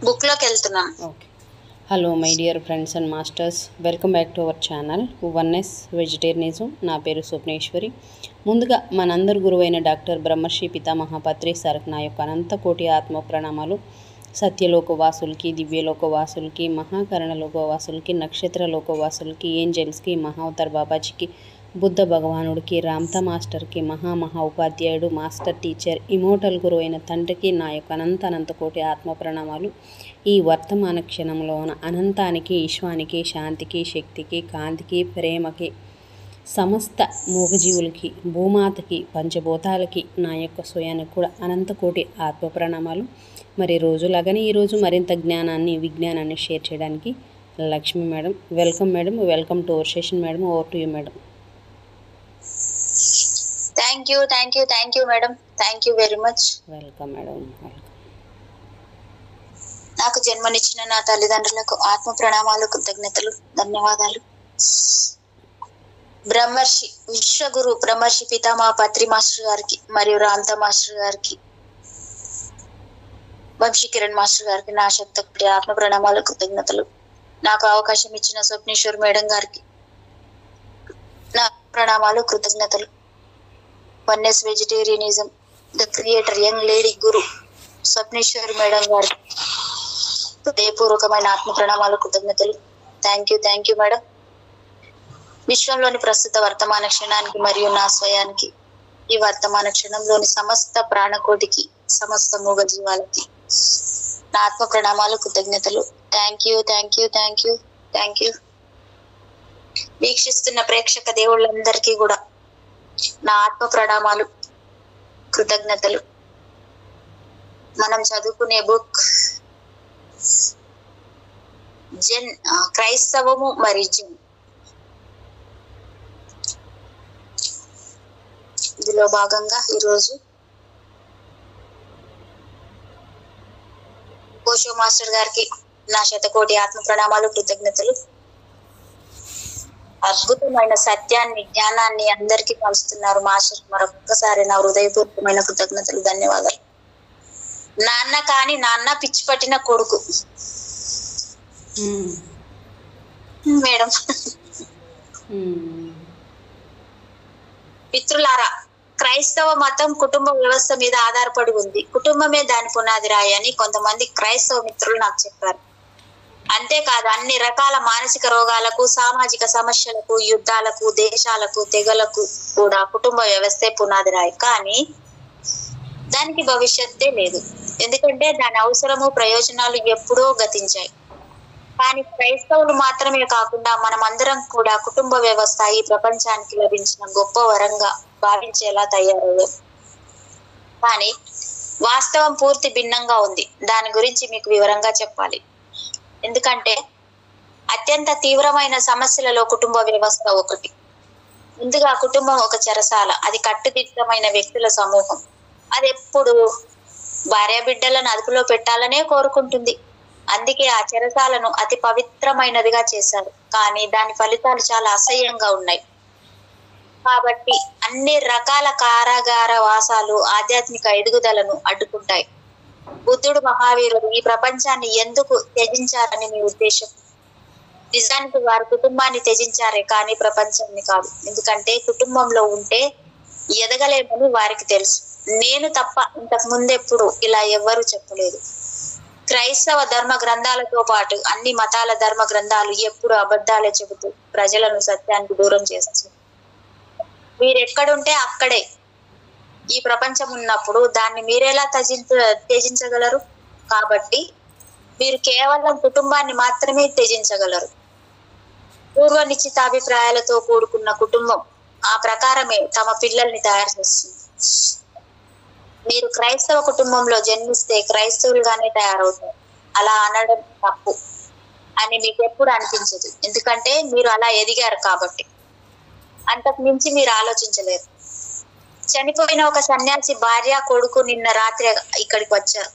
Book లోకి వెళ్తున్నాం. Okay. Hello my dear friends and masters, welcome back to our channel oneness vegetarianism. నా పేరు స్వప్నేశ్వరి. ముందుగా మనందరి గురువైన డాక్టర్ బ్రహ్మర్షి పితామహ పత్రి సార్కి నా యొక్క అనంత కోటి ఆత్మ ప్రణామాలు. సత్యలోకవాసులకి, దివ్యలోకవాసులకి, మహాకరణలోకవాసులకి, నక్షత్రలోకవాసులకి, ఏంజల్స్కి, మహావతార్ బాబాజీకి, బుద్ధ భగవానుడికి, రామ్తా మాస్టర్కి, మహా ఉపాధ్యాయుడు, మాస్టర్ టీచర్, ఇమోటల్ గురువు అయిన తండ్రికి నా యొక్క అనంత కోటి ఆత్మ ప్రణామాలు. ఈ వర్తమాన క్షణంలో ఉన్న అనంతానికి, ఈశ్వానికి, శాంతికి, శక్తికి, కాంతికి, ప్రేమకి, సమస్త మూగజీవులకి, భూమాతకి, పంచభూతాలకి, నా యొక్క స్వయానికి కూడా అనంత కోటి ఆత్మ ప్రణామాలు. మరి రోజులాగానే ఈరోజు మరింత జ్ఞానాన్ని, విజ్ఞానాన్ని షేర్ చేయడానికి Lakshmi madam. Welcome madam, welcome to our session madam. Over to you madam. Thank you madam. Thank you very much. Welcome madam. నాకు జన్మనిచ్చిన నా తల్లిదండ్రులకు ఆత్మ ప్రణామాలు, కృతజ్ఞతలు, ధన్యవాదాలు. బ్రహ్మర్షి విశ్వగురు బ్రహ్మర్షి పితామహ పత్రి మాస్టర్ గారికి మరియు రామ్తా మాస్టర్ గారికి, వంశీ కిరణ్ మాస్టర్ గారికి నా శక్తి ఆత్మ ప్రణామాలు, కృతజ్ఞతలు. నాకు అవకాశం ఇచ్చిన స్వప్నేశ్వర్ మేడం గారికి నా ప్రణామాలు, కృతజ్ఞతలు. Oneness vegetarianism the creator young lady guru Swapneshwar madam గారికి హృదయపూర్వకమైన ఆత్మ ప్రణామాలు, కృతజ్ఞతలు. Thank you madam. విశ్వంలోని ప్రస్తుత వర్తమాన క్షణానికి మరియు నా స్వయానికి, ఈ వర్తమాన క్షణంలోని సమస్త ప్రాణకోటికి, సమస్త మూగ జీవాలకి నా ఆత్మ ప్రణామాలు, కృతజ్ఞతలు. Thank you. వీక్షిస్తున్న ప్రేక్షక దేవుళ్ళందరికీ కూడా నా ఆత్మ ప్రణామాలు, కృతజ్ఞతలు. మనం చదువుకునే బుక్ క్రైస్తవము మరి జెన్. ఇందులో భాగంగా ఈరోజు కోషో మాస్టర్ గారికి నా శతకోటి ఆత్మ ప్రణామాలు, కృతజ్ఞతలు. అద్భుతమైన సత్యాన్ని, జ్ఞానాన్ని అందరికీ పంచుతున్నారు మాస్టర్. మరొక్కసారి నా హృదయపూర్వకమైన కృతజ్ఞతలు, ధన్యవాదాలు. నాన్న కాని నాన్న పిచ్చి పట్టిన కొడుకు మేడం. మిత్రులారా, క్రైస్తవ మతం కుటుంబ వ్యవస్థ మీద ఆధారపడి ఉంది. కుటుంబమే దాని పునాది రాయి అని కొంతమంది క్రైస్తవ మిత్రులు నాకు చెప్పారు. అంతేకాదు, అన్ని రకాల మానసిక రోగాలకు, సామాజిక సమస్యలకు, యుద్ధాలకు, దేశాలకు, తెగలకు కూడా కుటుంబ వ్యవస్థే పునాది రాయి. కానీ దానికి భవిష్యత్తే లేదు. ఎందుకంటే దాని అవసరము, ప్రయోజనాలు ఎప్పుడో గతించాయి. కానీ క్రైస్తవులు మాత్రమే కాకుండా మనమందరం కూడా కుటుంబ వ్యవస్థ ఈ ప్రపంచానికి లభించిన గొప్ప వరంగా భావించేలా తయారయ్యాం. కానీ వాస్తవం పూర్తి భిన్నంగా ఉంది. దాని గురించి మీకు వివరంగా చెప్పాలి. ఎందుకంటే అత్యంత తీవ్రమైన సమస్యలలో కుటుంబ వ్యవస్థ ఒకటి. ముందుగా కుటుంబం ఒక చెరసాల. అది కట్టుదిట్టమైన వ్యక్తుల సమూహం. అది ఎప్పుడు భార్య బిడ్డలను అదుపులో పెట్టాలనే కోరుకుంటుంది. అందుకే ఆ చెరసాలను అతి పవిత్రమైనదిగా చేశారు. కానీ దాని ఫలితాలు చాలా అసహ్యంగా ఉన్నాయి. కాబట్టి అన్ని రకాల కారాగార వాసాలు ఆధ్యాత్మిక ఎదుగుదలను అడ్డుకుంటాయి. బుద్ధుడు, మహావీరుడు ఈ ప్రపంచాన్ని ఎందుకు త్యజించారని మీ ఉద్దేశం? నిజానికి వారు కుటుంబాన్ని త్యజించారే కానీ ప్రపంచాన్ని కాదు. ఎందుకంటే కుటుంబంలో ఉంటే ఎదగలేమని వారికి తెలుసు. నేను తప్ప ఇంతకు ముందెప్పుడు ఇలా ఎవ్వరూ చెప్పలేదు. క్రైస్తవ ధర్మ గ్రంథాలతో పాటు అన్ని మతాల ధర్మ గ్రంథాలు ఎప్పుడు అబద్ధాలే చెబుతూ ప్రజలను సత్యానికి దూరం చేస్తుంది. మీరెక్కడుంటే అక్కడే ఈ ప్రపంచం ఉన్నప్పుడు దాన్ని మీరెలా త్యజించగలరు? కాబట్టి మీరు కేవలం కుటుంబాన్ని మాత్రమే త్యజించగలరు. పూర్వ నిశ్చితాభిప్రాయాలతో కూడుకున్న కుటుంబం ఆ ప్రకారమే తమ పిల్లల్ని తయారు చేస్తుంది. మీరు క్రైస్తవ కుటుంబంలో జన్మిస్తే క్రైస్తవులుగానే తయారవుతారు. అలా అనడం తప్పు అని మీకు ఎప్పుడు అనిపించదు. ఎందుకంటే మీరు అలా ఎదిగారు కాబట్టి. అంతకు మించి మీరు ఆలోచించలేరు. చనిపోయిన ఒక సన్యాసి భార్య, కొడుకు నిన్న రాత్రి ఇక్కడికి వచ్చారు.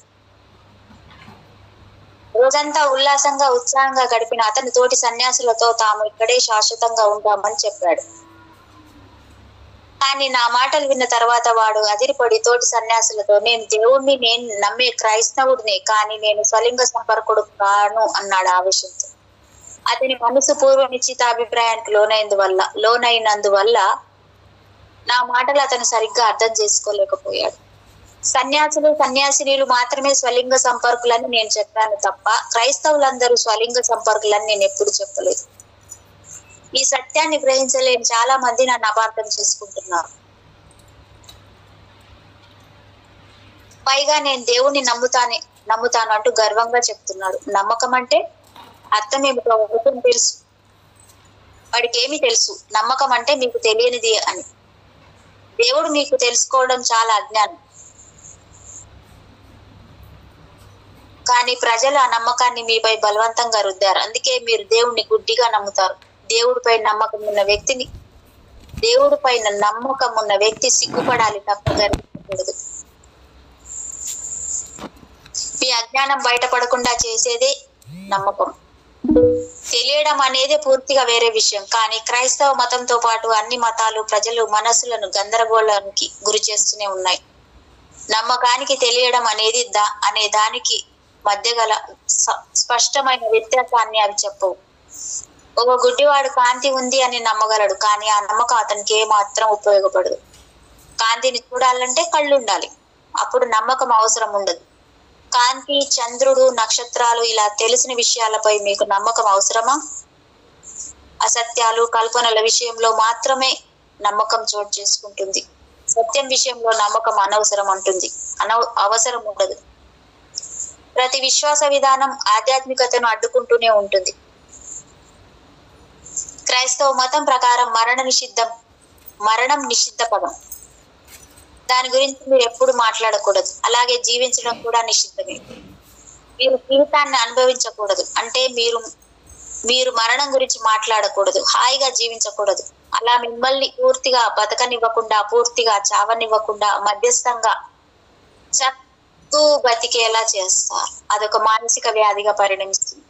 రోజంతా ఉల్లాసంగా, ఉత్సాహంగా గడిపిన అతని తోటి సన్యాసులతో తాము ఇక్కడే శాశ్వతంగా ఉంటామని చెప్పాడు. కానీ నా మాటలు విన్న తర్వాత వాడు అదిరిపడి తోటి సన్యాసులతో, నేను నమ్మే క్రైస్తవుడిని, కానీ నేను స్వలింగ సంపర్కుడు కాను అన్నాడు ఆవేశంతో. అతని మనసు పూర్వ నిశ్చితాభిప్రాయానికి లోనైనందువల్ల నా మాటలు అతను సరిగ్గా అర్థం చేసుకోలేకపోయాడు. సన్యాసినీలు మాత్రమే స్వలింగ సంపర్కులని నేను చెప్పాను తప్ప క్రైస్తవులందరూ స్వలింగ సంపర్కులని నేను ఎప్పుడు చెప్పలేదు. ఈ సత్యాన్ని గ్రహించలేని చాలా మంది నన్ను అపార్థం చేసుకుంటున్నారు. పైగా నేను దేవుణ్ణి నమ్ముతాను అంటూ గర్వంగా చెప్తున్నాడు. నమ్మకం అంటే అర్థం ఏమిటో తెలుసు, వాడికి ఏమి తెలుసు? నమ్మకం అంటే మీకు తెలియనిది అని. దేవుడు మీకు తెలుసుకోవడం చాలా అజ్ఞానం. కానీ ప్రజలు ఆ నమ్మకాన్ని మీపై బలవంతంగా రుద్దారు. అందుకే మీరు దేవుణ్ణి గుడ్డిగా నమ్ముతారు. దేవుడిపై నమ్మకం ఉన్న వ్యక్తి సిగ్గుపడాలి తప్ప గర్వించకూడదు. మీ అజ్ఞానం బయటపడకుండా చేసేదే నమ్మకం. తెలియడం అనేది పూర్తిగా వేరే విషయం. కానీ క్రైస్తవ మతంతో పాటు అన్ని మతాలు ప్రజలు మనసులను గందరగోళానికి గురి చేస్తూనే ఉన్నాయి. నమ్మకానికి తెలియడం అనే దానికి మధ్య గల స్పష్టమైన వ్యత్యాసాన్ని అవి చెప్పవు. ఒక గుడ్డివాడు కాంతి ఉంది అని నమ్మగలడు, కానీ ఆ నమ్మకం అతనికి ఏమాత్రం ఉపయోగపడదు. కాంతిని చూడాలంటే కళ్ళు ఉండాలి, అప్పుడు నమ్మకం అవసరం ఉండదు. కాంతి, చంద్రుడు, నక్షత్రాలు ఇలా తెలిసిన విషయాలపై మీకు నమ్మకం అవసరమా? అసత్యాలు, కల్పనల విషయంలో మాత్రమే నమ్మకం చోటు చేసుకుంటుంది. సత్యం విషయంలో నమ్మకం అవసరం ఉండదు. ప్రతి విశ్వాస విధానం ఆధ్యాత్మికతను అడ్డుకుంటూనే ఉంటుంది. క్రైస్తవ మతం ప్రకారం మరణం నిషిద్ధ పదం. దాని గురించి మీరు ఎప్పుడు మాట్లాడకూడదు. అలాగే జీవించడం కూడా నిషిద్ధమే. మీరు జీవితాన్ని అనుభవించకూడదు అంటే మీరు మరణం గురించి మాట్లాడకూడదు, హాయిగా జీవించకూడదు. అలా మిమ్మల్ని పూర్తిగా బతకనివ్వకుండా, పూర్తిగా చావనివ్వకుండా మధ్యస్థంగా బతికేలా చేస్తారు. అదొక మానసిక వ్యాధిగా పరిణమిస్తుంది.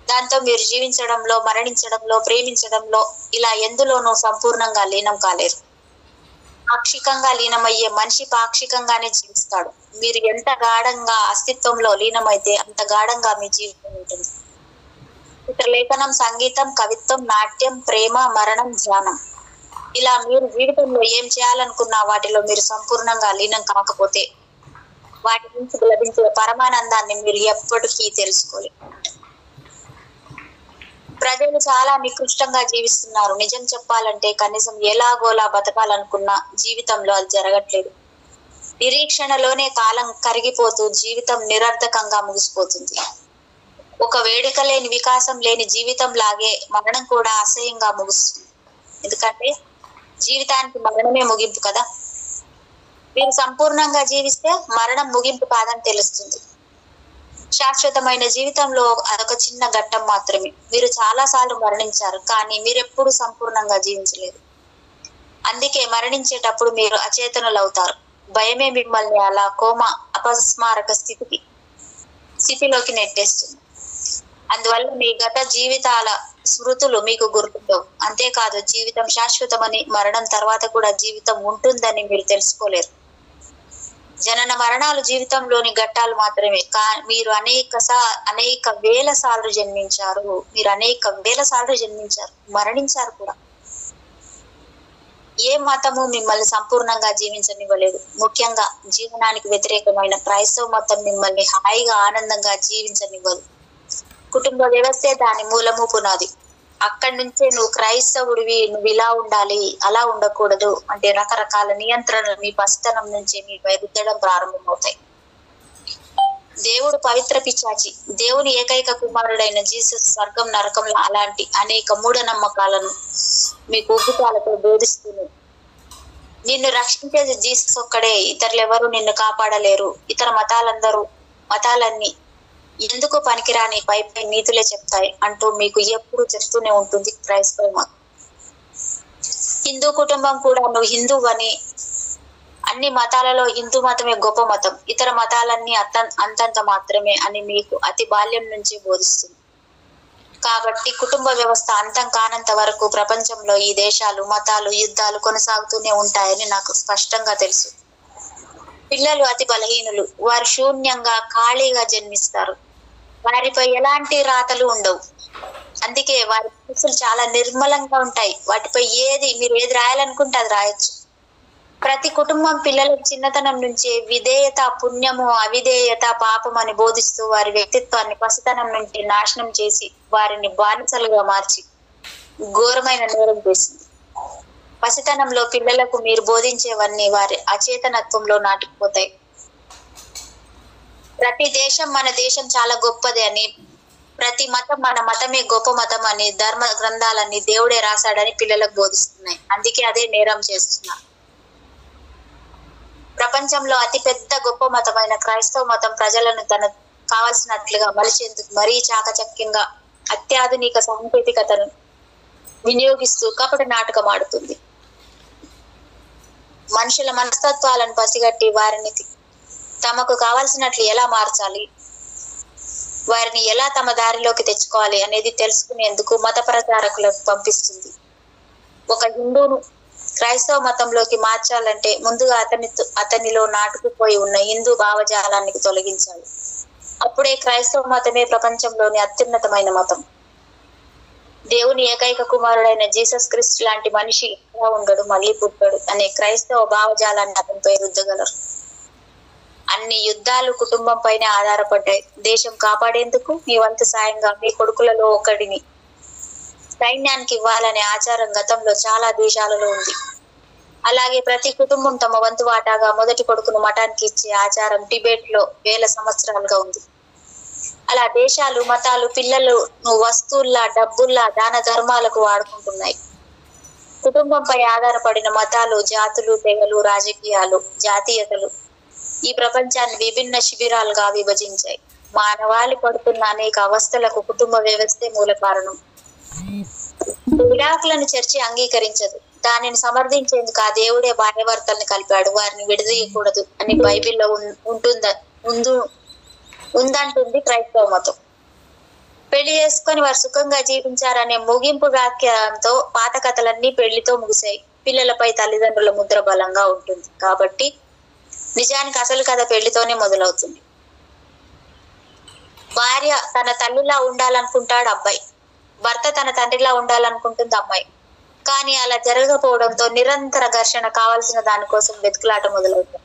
దాంతో మీరు జీవించడంలో, మరణించడంలో, ప్రేమించడంలో ఇలా ఎందులోనూ సంపూర్ణంగా లీనం కాలేరు. పాక్షికంగా లీనమయ్యే మనిషి పాక్షికంగానే జీవిస్తాడు. మీరు ఎంత గాఢంగా అస్తిత్వంలో లీనమైతే అంత గాఢంగా మీ జీవితం ఉంటుంది. చిత్రలేఖనం, సంగీతం, కవిత్వం, నాట్యం, ప్రేమ, మరణం, ధ్యానం ఇలా మీరు జీవితంలో ఏం చేయాలనుకున్నా వాటిలో మీరు సంపూర్ణంగా లీనం కాకపోతే వాటి నుంచి లభించే పరమానందాన్ని మీరు ఎప్పటికీ తెలుసుకోలేరు. ప్రజలు చాలా నికృష్టంగా జీవిస్తున్నారు. నిజం చెప్పాలంటే కనీసం ఎలాగోలా బతకాలనుకున్నా జీవితంలో అది జరగట్లేదు. నిరీక్షణలోనే కాలం కరిగిపోతూ జీవితం నిరర్థకంగా ముగిసిపోతుంది. ఒక వేడుక లేని, వికాసం లేని జీవితం లాగే మరణం కూడా అసహ్యంగా ముగుస్తుంది. ఎందుకంటే జీవితానికి మరణమే ముగింపు కదా. మీరు సంపూర్ణంగా జీవిస్తే మరణం ముగింపు కాదని తెలుస్తుంది. శాశ్వతమైన జీవితంలో అదొక చిన్న ఘట్టం మాత్రమే. మీరు చాలా సార్లు మరణించారు, కానీ మీరెప్పుడు సంపూర్ణంగా జీవించలేదు. అందుకే మరణించేటప్పుడు మీరు అచేతనులవుతారు. భయమే మిమ్మల్ని అలా కోమా, అపస్మారక స్థితిలోకి నెట్టేస్తుంది. అందువల్ల మీ గత జీవితాల స్మృతులు మీకు గుర్తుండవు. అంతేకాదు, జీవితం శాశ్వతమని, మరణం తర్వాత కూడా జీవితం ఉంటుందని మీరు తెలుసుకోలేరు. జనన మరణాలు జీవితంలోని ఘట్టాలు మాత్రమే. మీరు అనేక వేల సార్లు జన్మించారు. మరణించారు కూడా. ఏ మతము మిమ్మల్ని సంపూర్ణంగా జీవించనివ్వలేదు. ముఖ్యంగా జీవనానికి వ్యతిరేకమైన క్రైస్తవ మతం మిమ్మల్ని హాయిగా, ఆనందంగా జీవించనివ్వదు. కుటుంబ వ్యవస్థే దాని మూలము, పునాది. అక్కడి నుంచే నువ్వు క్రైస్తవుడివి, నువ్వు ఇలా ఉండాలి, అలా ఉండకూడదు అంటే రకరకాల నియంత్రణలు మీ పసితనం నుంచే మీపై రుద్దడం ప్రారంభమవుతాయి. దేవుడు పవిత్ర పిశాచి. దేవుని ఏకైక కుమారుడైన జీసస్ స్వర్గం, నరకంలో అలాంటి అనేక మూఢనమ్మకాలను మీకు ఉగ్గుతాలతో బోధిస్తుంది. నిన్ను రక్షించేది జీసస్ ఒక్కడే. ఇతరులెవరూ నిన్ను కాపాడలేరు. ఇతర మతాలన్నీ ఎందుకు పనికిరాని పై నీతులే చెప్తాయి అంటూ మీకు ఎప్పుడు చెప్తూనే ఉంటుంది క్రైస్తవ మతం. హిందూ కుటుంబం కూడా నువ్వు హిందువని, అన్ని మతాలలో హిందూ మతమే గొప్ప మతం, ఇతర మతాలన్నీ అంతంత మాత్రమే అని మీకు అతి బాల్యం నుంచి బోధిస్తుంది. కాబట్టి కుటుంబ వ్యవస్థ అంతం కానంత వరకు ప్రపంచంలో ఈ దేశాలు, మతాలు, యుద్ధాలు కొనసాగుతూనే ఉంటాయని నాకు స్పష్టంగా తెలుసు. పిల్లలు అతి బలహీనులు. వారు శూన్యంగా, ఖాళీగా జన్మిస్తారు. వారిపై ఎలాంటి రాతలు ఉండవు. అందుకే వారి మనసులు చాలా నిర్మలంగా ఉంటాయి. వాటిపై మీరు ఏది రాయాలనుకుంటే అది రాయొచ్చు. ప్రతి కుటుంబం పిల్లలకు చిన్నతనం నుంచే విధేయత పుణ్యము, అవిధేయత పాపం అని బోధిస్తూ వారి వ్యక్తిత్వాన్ని పసితనం నుంచి నాశనం చేసి వారిని బానిసలుగా మార్చి ఘోరమైన నేరం చేసింది. పసితనంలో పిల్లలకు మీరు బోధించేవన్నీ వారి అచేతనత్వంలో నాటుకుపోతాయి. ప్రతి దేశం మన దేశం చాలా గొప్పది అని, ప్రతి మతం మన మతమే గొప్ప మతం అని, ధర్మ గ్రంథాలన్నీ దేవుడే రాశాడని పిల్లలకు బోధిస్తున్నాయి. అందుకే అదే నేరం చేస్తున్నారు. ప్రపంచంలో అతి పెద్ద గొప్ప మతమైన క్రైస్తవ మతం ప్రజలను తన కావలసినట్లుగా మలిచేందుకు మరీ చాకచక్యంగా అత్యాధునిక సాంకేతికతను వినియోగిస్తూ కపట నాటకం ఆడుతుంది. మనుషుల మనస్తత్వాలను పసిగట్టి వారిని తమకు కావలసినట్లు ఎలా మార్చాలి, వారిని ఎలా తమ దారిలోకి తెచ్చుకోవాలి అనేది తెలుసుకునేందుకు మత ప్రచారకులకు పంపిస్తుంది. ఒక హిందూను క్రైస్తవ మతంలోకి మార్చాలంటే ముందుగా అతనిలో నాటుకుపోయి ఉన్న హిందూ భావజాలాన్ని తొలగించాలి. అప్పుడే క్రైస్తవ మతమే ప్రపంచంలోని అత్యున్నతమైన మతం. దేవుని ఏకైక కుమారుడైన జీసస్ క్రీస్తు లాంటి మనిషి ఎలా ఉండడు, మళ్ళీ పుట్టాడు అనే క్రైస్తవ భావజాలాన్ని అతనిపై రుద్దగలరు. అన్ని యుద్ధాలు కుటుంబం పైనే ఆధారపడ్డాయి. దేశం కాపాడేందుకు మీ వంతు సాయంగా మీ కొడుకులలో ఒకడిని సైన్యానికి ఇవ్వాలనే ఆచారం గతంలో చాలా దేశాలలో ఉంది. అలాగే ప్రతి కుటుంబం తమ వంతు వాటాగా మొదటి కొడుకును మఠానికి ఇచ్చే ఆచారం టిబెట్ లో వేల సంవత్సరాలుగా ఉంది. అలా దేశాలు, మతాలు పిల్లలు వస్తువుల్లా, డబ్బుల్లా, దాన ధర్మాలకు వాడుకుంటున్నాయి. కుటుంబంపై ఆధారపడిన మతాలు, జాతులు, తెగలు, రాజకీయాలు, జాతీయతలు ఈ ప్రపంచాన్ని విభిన్న శిబిరాలుగా విభజించాయి. మానవాళి పడుతున్న అనేక అవస్థలకు కుటుంబ వ్యవస్థే మూల కారణం. విడాకులను చర్చి అంగీకరించదు. దానిని సమర్థించేందుకు ఆ దేవుడే భార్యాభర్తల్ని కలిపాడు. వారిని విడదీయకూడదు అని బైబిల్లో ఉందంటుంది క్రైస్తవ మతం. పెళ్లి చేసుకొని వారు సుఖంగా జీవించారనే ముగింపు వాక్యంతో పాత కథలన్నీ పెళ్లితో ముగిశాయి. పిల్లలపై తల్లిదండ్రుల ముద్ర బలంగా ఉంటుంది. కాబట్టి నిజానికి అసలు కథ పెళ్లితోనే మొదలవుతుంది. భార్య తన తల్లిలా ఉండాలనుకుంటాడు అబ్బాయి, భర్త తన తండ్రిలా ఉండాలనుకుంటుంది అమ్మాయి. కానీ అలా జరగకపోవడంతో నిరంతర ఘర్షణ, కావాల్సిన దానికోసం వెతుకులాట మొదలవుతుంది.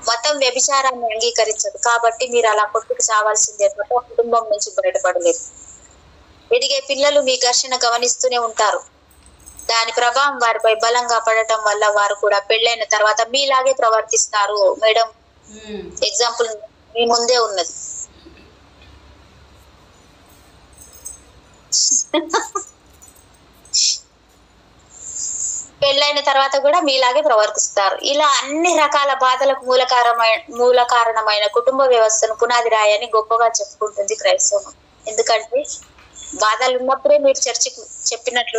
మతం వ్యభిచారాన్ని అంగీకరించదు. కాబట్టి మీరు అలా కొట్టుకు చావాల్సిందే తప్ప కుటుంబం నుంచి బయటపడలేదు. ఎదిగే పిల్లలు మీ ఘర్షణ గమనిస్తూనే ఉంటారు. దాని ప్రభావం వారిపై బలంగా పడటం వల్ల వారు కూడా పెళ్ళైన తర్వాత మీలాగే ప్రవర్తిస్తారు. మేడం ఎగ్జాంపుల్ మీ ముందే ఉన్నది. పెళ్ళైన తర్వాత కూడా మీలాగే ప్రవర్తిస్తారు. ఇలా అన్ని రకాల బాధలకు మూల కారణమైన కుటుంబ వ్యవస్థను పునాది రాయని గొప్పగా చెప్పుకుంటుంది క్రైస్తవం. ఎందుకంటే బాధలు ఉన్నప్పుడే మీరు చర్చి చెప్పినట్లు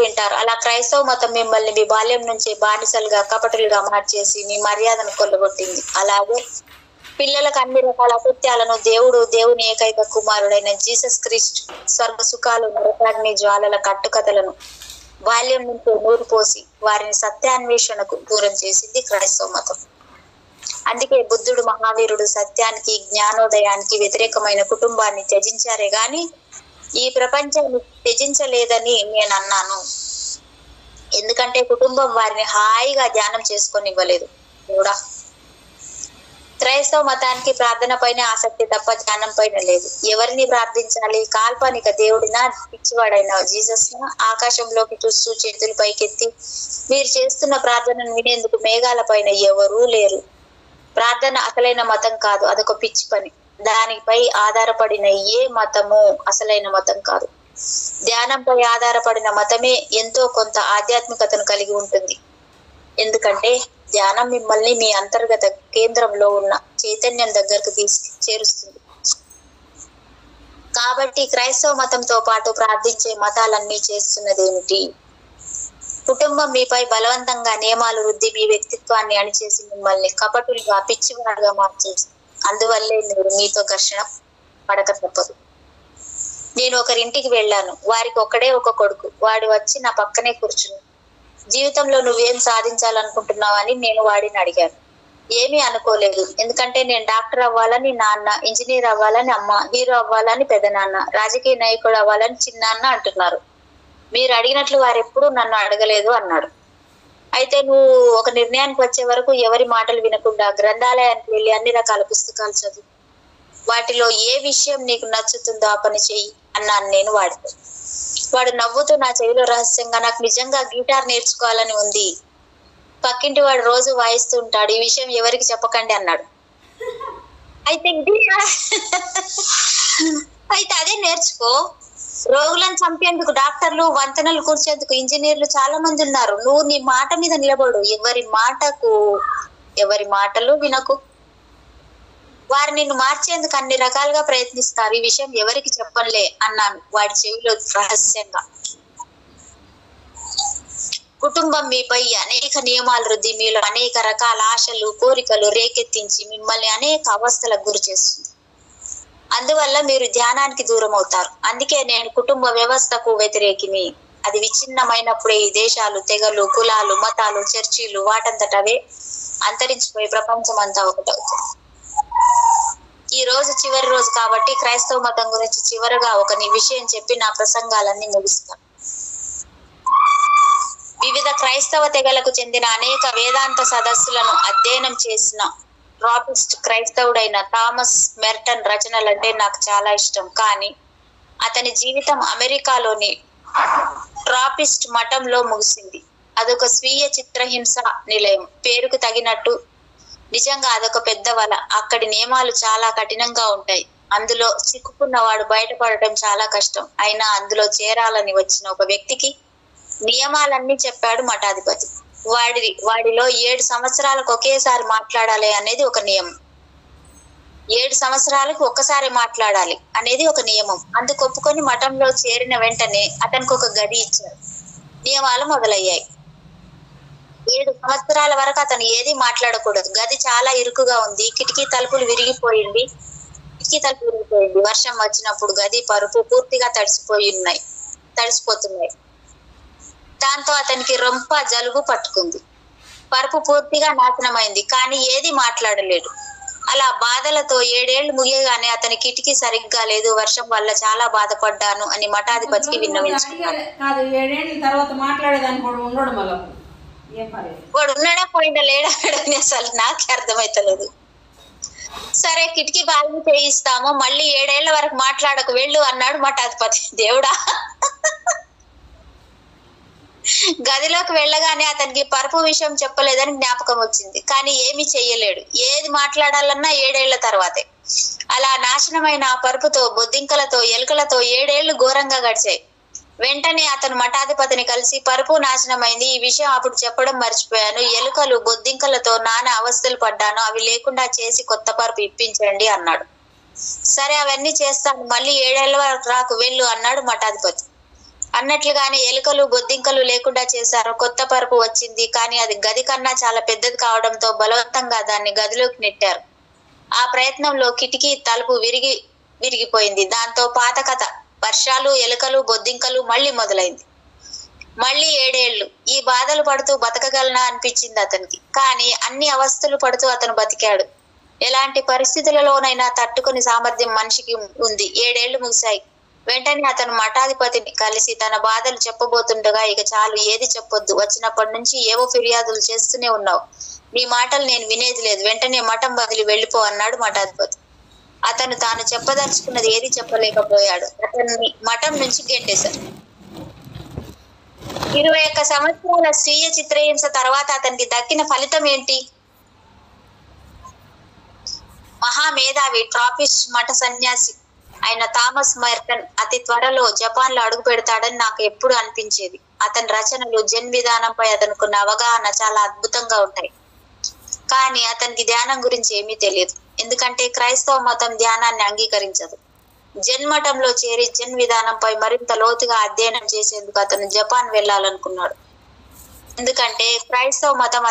వింటారు. అలా క్రైస్తవ మతం మిమ్మల్ని మీ బాల్యం నుంచి బానిసలుగా, కపటులుగా మార్చేసి మీ మర్యాదను కొల్లగొట్టింది. అలాగే పిల్లలకు అన్ని రకాల అసత్యాలను, దేవుని ఏకైక కుమారుడైన జీసస్ క్రీస్తు స్వర్గ సుఖాలు, నరకాగ్ని జ్వాలల కట్టుకథలను బాల్యం నుంచి నూరు పోసి వారిని సత్యాన్వేషణకు దూరం చేసింది క్రైస్తవ మతం. అందుకే బుద్ధుడు, మహావీరుడు సత్యానికి, జ్ఞానోదయానికి వ్యతిరేకమైన కుటుంబాన్ని త్యజించారే గాని ఈ ప్రపంచాన్ని త్యజించలేదని నేను అన్నాను. ఎందుకంటే కుటుంబం వారిని హాయిగా ధ్యానం చేసుకొనివ్వలేదు కూడా. క్రైస్తవ మతానికి ప్రార్థన పైన ఆసక్తి తప్ప ధ్యానం పైన లేదు. ఎవరిని ప్రార్థించాలి? కాల్పనిక దేవుడినా, పిచ్చివాడైన జీసస్ ను? ఆకాశంలోకి చూస్తూ చేతులు పైకెత్తి మీరు చేస్తున్న ప్రార్థనను వినేందుకు మేఘాల పైన ఎవరూ లేరు. ప్రార్థన అసలైన మతం కాదు, అదొక పిచ్చి పని. దానిపై ఆధారపడిన ఏ మతము అసలైన మతం కాదు. ధ్యానంపై ఆధారపడిన మతమే ఎంతో కొంత ఆధ్యాత్మికతను కలిగి ఉంటుంది. ఎందుకంటే ధ్యానం మిమ్మల్ని మీ అంతర్గత కేంద్రంలో ఉన్న చైతన్యం దగ్గరకు చేరుస్తుంది. కాబట్టి క్రైస్తవ మతంతో పాటు ప్రార్థించే మతాలన్నీ చేస్తున్నదేమిటి? కుటుంబం మీపై బలవంతంగా నియమాలు రుద్ది మీ వ్యక్తిత్వాన్ని అణిచేసి మిమ్మల్ని కపటులుగా, పిచ్చివాడుగా మార్చేసి అందువల్లే మీరు మీతో ఘర్షణ పడక తప్పదు. నేను ఒకరింటికి వెళ్ళాను. వారికి ఒక్కడే ఒక కొడుకు. వాడు వచ్చి నా పక్కనే కూర్చుని, జీవితంలో నువ్వేం సాధించాలనుకుంటున్నావని నేను వాడిని అడిగాను. ఏమీ అనుకోలేదు. ఎందుకంటే నేను డాక్టర్ అవ్వాలని నాన్న, ఇంజనీర్ అవ్వాలని అమ్మ, హీరో అవ్వాలని పెదనాన్న, రాజకీయ నాయకుడు అవ్వాలని చిన్నాన్న అంటున్నారు. మీరు అడిగినట్లు వారెప్పుడూ నన్ను అడగలేదు అన్నాడు. అయితే నువ్వు ఒక నిర్ణయానికి వచ్చే వరకు ఎవరి మాటలు వినకుండా గ్రంథాలయానికి వెళ్ళి అన్ని రకాల పుస్తకాలు చదువు. వాటిలో ఏ విషయం నీకు నచ్చుతుందో ఆ పని చెయ్యి అన్నాను నేను వాడితో. వాడు నవ్వుతూ నా చెవిలో రహస్యంగా, నాకు నిజంగా గిటార్ నేర్చుకోవాలని ఉంది, పక్కింటి వాడు రోజు వాయిస్తూ ఉంటాడు, ఈ విషయం ఎవరికి చెప్పకండి అన్నాడు. అయితే అయితే అదే నేర్చుకో. రోగులను చంపేందుకు డాక్టర్లు, వంతెనలు కూర్చేందుకు ఇంజనీర్లు చాలా మంది ఉన్నారు. నువ్వు నీ మాట మీద నిలబడు. ఎవరి మాటలు వినకు. వారు నిన్ను మార్చేందుకు అన్ని రకాలుగా ప్రయత్నిస్తారు. ఈ విషయం ఎవరికి చెప్పనులే అన్నాను వాడి చెవిలో రహస్యంగా. కుటుంబం మీపై అనేక నియమాలు రుద్ది మీలో అనేక రకాల ఆశలు, కోరికలు రేకెత్తించి మిమ్మల్ని అనేక అవస్థలకు గురి చేస్తుంది. అందువల్ల మీరు ధ్యానానికి దూరం అవుతారు. అందుకే నేను కుటుంబ వ్యవస్థకు వ్యతిరేకిని. అది విచ్ఛిన్నమైనప్పుడే ఈ దేశాలు, తెగలు, కులాలు, మతాలు, చర్చిలు వాటంతటవే అంతరించిపోయి ప్రపంచం అంతా ఒకటవుతుంది. ఈ రోజు చివరి రోజు కాబట్టి క్రైస్తవ మతం గురించి చివరగా ఒక విషయం చెప్పి నా ప్రసంగాలన్నీ ముగిస్తాను. వివిధ క్రైస్తవ తెగలకు చెందిన అనేక వేదాంత సదస్సులను అధ్యయనం చేసిన ట్రాపిస్ట్ క్రైస్తవుడైన థామస్ మెర్టన్ రచనలంటే నాకు చాలా ఇష్టం. కానీ అతని జీవితం అమెరికాలోని ట్రాపిస్ట్ మఠంలో ముగిసింది. అదొక స్వీయ చిత్రహింస నిలయం. పేరుకు తగినట్టు నిజంగా అదొక పెద్ద వల. అక్కడి నియమాలు చాలా కఠినంగా ఉంటాయి. అందులో చిక్కుకున్నవాడు బయటపడటం చాలా కష్టం. అయినా అందులో చేరాలని వచ్చిన ఒక వ్యక్తికి నియమాలన్నీ చెప్పాడు మఠాధిపతి. వాడిలో 7 సంవత్సరాలకు ఒకేసారి మాట్లాడాలి అనేది ఒక నియమం. 7 సంవత్సరాలకు ఒక్కసారి మాట్లాడాలి అనేది ఒక నియమం. అందుకు ఒప్పుకొని మఠంలో చేరిన వెంటనే అతనికి ఒక గది ఇచ్చారు. నియమాలు మొదలయ్యాయి. 7 సంవత్సరాల వరకు అతను ఏది మాట్లాడకూడదు. గది చాలా ఇరుకుగా ఉంది. కిటికీ తలుపులు విరిగిపోయింది. వర్షం వచ్చినప్పుడు గది పరుపు పూర్తిగా తడిసిపోతున్నాయి. దాంతో అతనికి రొంప జలుబు పట్టుకుంది. పరుపు పూర్తిగా నాశనమైంది. కానీ ఏది మాట్లాడలేడు. అలా బాధలతో 7 ఏళ్లు ముగియగానే అతని కిటికీ సరిగ్గా లేదు, వర్షం వల్ల చాలా బాధపడ్డాను అని మఠాధిపతికి విన్నవించుకున్నాడు. వాడు ఉన్నాడా పోయిండా లేడా అసలు నాకే అర్థమైతలేదు. సరే కిటికీ బాగా చేయిస్తాము, మళ్ళీ 7 ఏళ్ల వరకు మాట్లాడకు వెళ్ళు అన్నాడు మఠాధిపతి. దేవుడా! గదిలోకి వెళ్ళగానే అతనికి పరుపు విషయం చెప్పలేదని జ్ఞాపకం వచ్చింది. కానీ ఏమీ చెయ్యలేడు. ఏది మాట్లాడాలన్నా 7 ఏళ్ల తర్వాతే. అలా నాశనమైన ఆ పరుపుతో, బొద్దింకలతో, ఎలుకలతో 7 ఏళ్లు ఘోరంగా గడిచాయి. వెంటనే అతను మఠాధిపతిని కలిసి, పరుపు నాశనమైంది, ఈ విషయం అప్పుడు చెప్పడం మర్చిపోయాను, ఎలుకలు, బొద్దింకలతో నానా అవస్థలు పడ్డాను, అవి లేకుండా చేసి కొత్త పరుపు ఇప్పించండి అన్నాడు. సరే అవన్నీ చేస్తాను, మళ్ళీ 7 ఏళ్ల వరకు రాకు వెళ్ళు అన్నాడు మఠాధిపతి. అన్నట్లుగానే ఎలుకలు, బొద్దింకలు లేకుండా చేశారు. కొత్త పరుపు వచ్చింది. కానీ అది గది కన్నా చాలా పెద్దది కావడంతో బలవంతంగా దాన్ని గదిలోకి నెట్టారు. ఆ ప్రయత్నంలో కిటికీ తలుపు విరిగిపోయింది. దాంతో పాత కథ, వర్షాలు, ఎలుకలు, బొద్దింకలు మళ్ళీ మొదలైంది. మళ్ళీ 7 ఏళ్లు ఈ బాధలు పడుతూ బతకగలనా అనిపించింది అతనికి. కానీ అన్ని అవస్థలు పడుతూ అతను బతికాడు. ఎలాంటి పరిస్థితులలోనైనా తట్టుకుని సామర్థ్యం మనిషికి ఉంది. 7 ఏళ్లు ముగిశాయి. వెంటనే అతను మఠాధిపతిని కలిసి తన బాధలు చెప్పబోతుండగా, ఇక చాలు, ఏది చెప్పొద్దు, వచ్చినప్పటి నుంచి ఏవో ఫిర్యాదులు చేస్తూనే ఉన్నావు, నీ మాటలు నేను వినేది లేదు, వెంటనే మఠం వదిలి వెళ్ళిపో అన్నాడు మఠాధిపతి. అతను తాను చెప్పదలుచుకున్నది ఏది చెప్పలేకపోయాడు. అతన్ని మఠం నుంచి గెంటేశారు. 21 సంవత్సరాల స్వీయ చిత్రహింస తర్వాత అతనికి దక్కిన ఫలితం ఏంటి? మహామేధావి ట్రాపిస్ట్ మఠ సన్యాసి అయిన థామస్ మెర్టన్ అతి త్వరలో జపాన్ లో అడుగు పెడతాడని నాకు ఎప్పుడు అనిపించేది. అతని రచనలు, జెన్ విధానంపై అతనుకున్న అవగాహన చాలా అద్భుతంగా ఉంటాయి. కానీ అతనికి ధ్యానం గురించి ఏమీ తెలియదు. ఎందుకంటే క్రైస్తవ మతం ధ్యానాన్ని అంగీకరించదు. జెన్ మఠంలో చేరి జెన్ విధానంపై మరింత లోతుగా అధ్యయనం చేసేందుకు అతను జపాన్ వెళ్ళాలనుకున్నాడు. ఎందుకంటే క్రైస్తవ మతం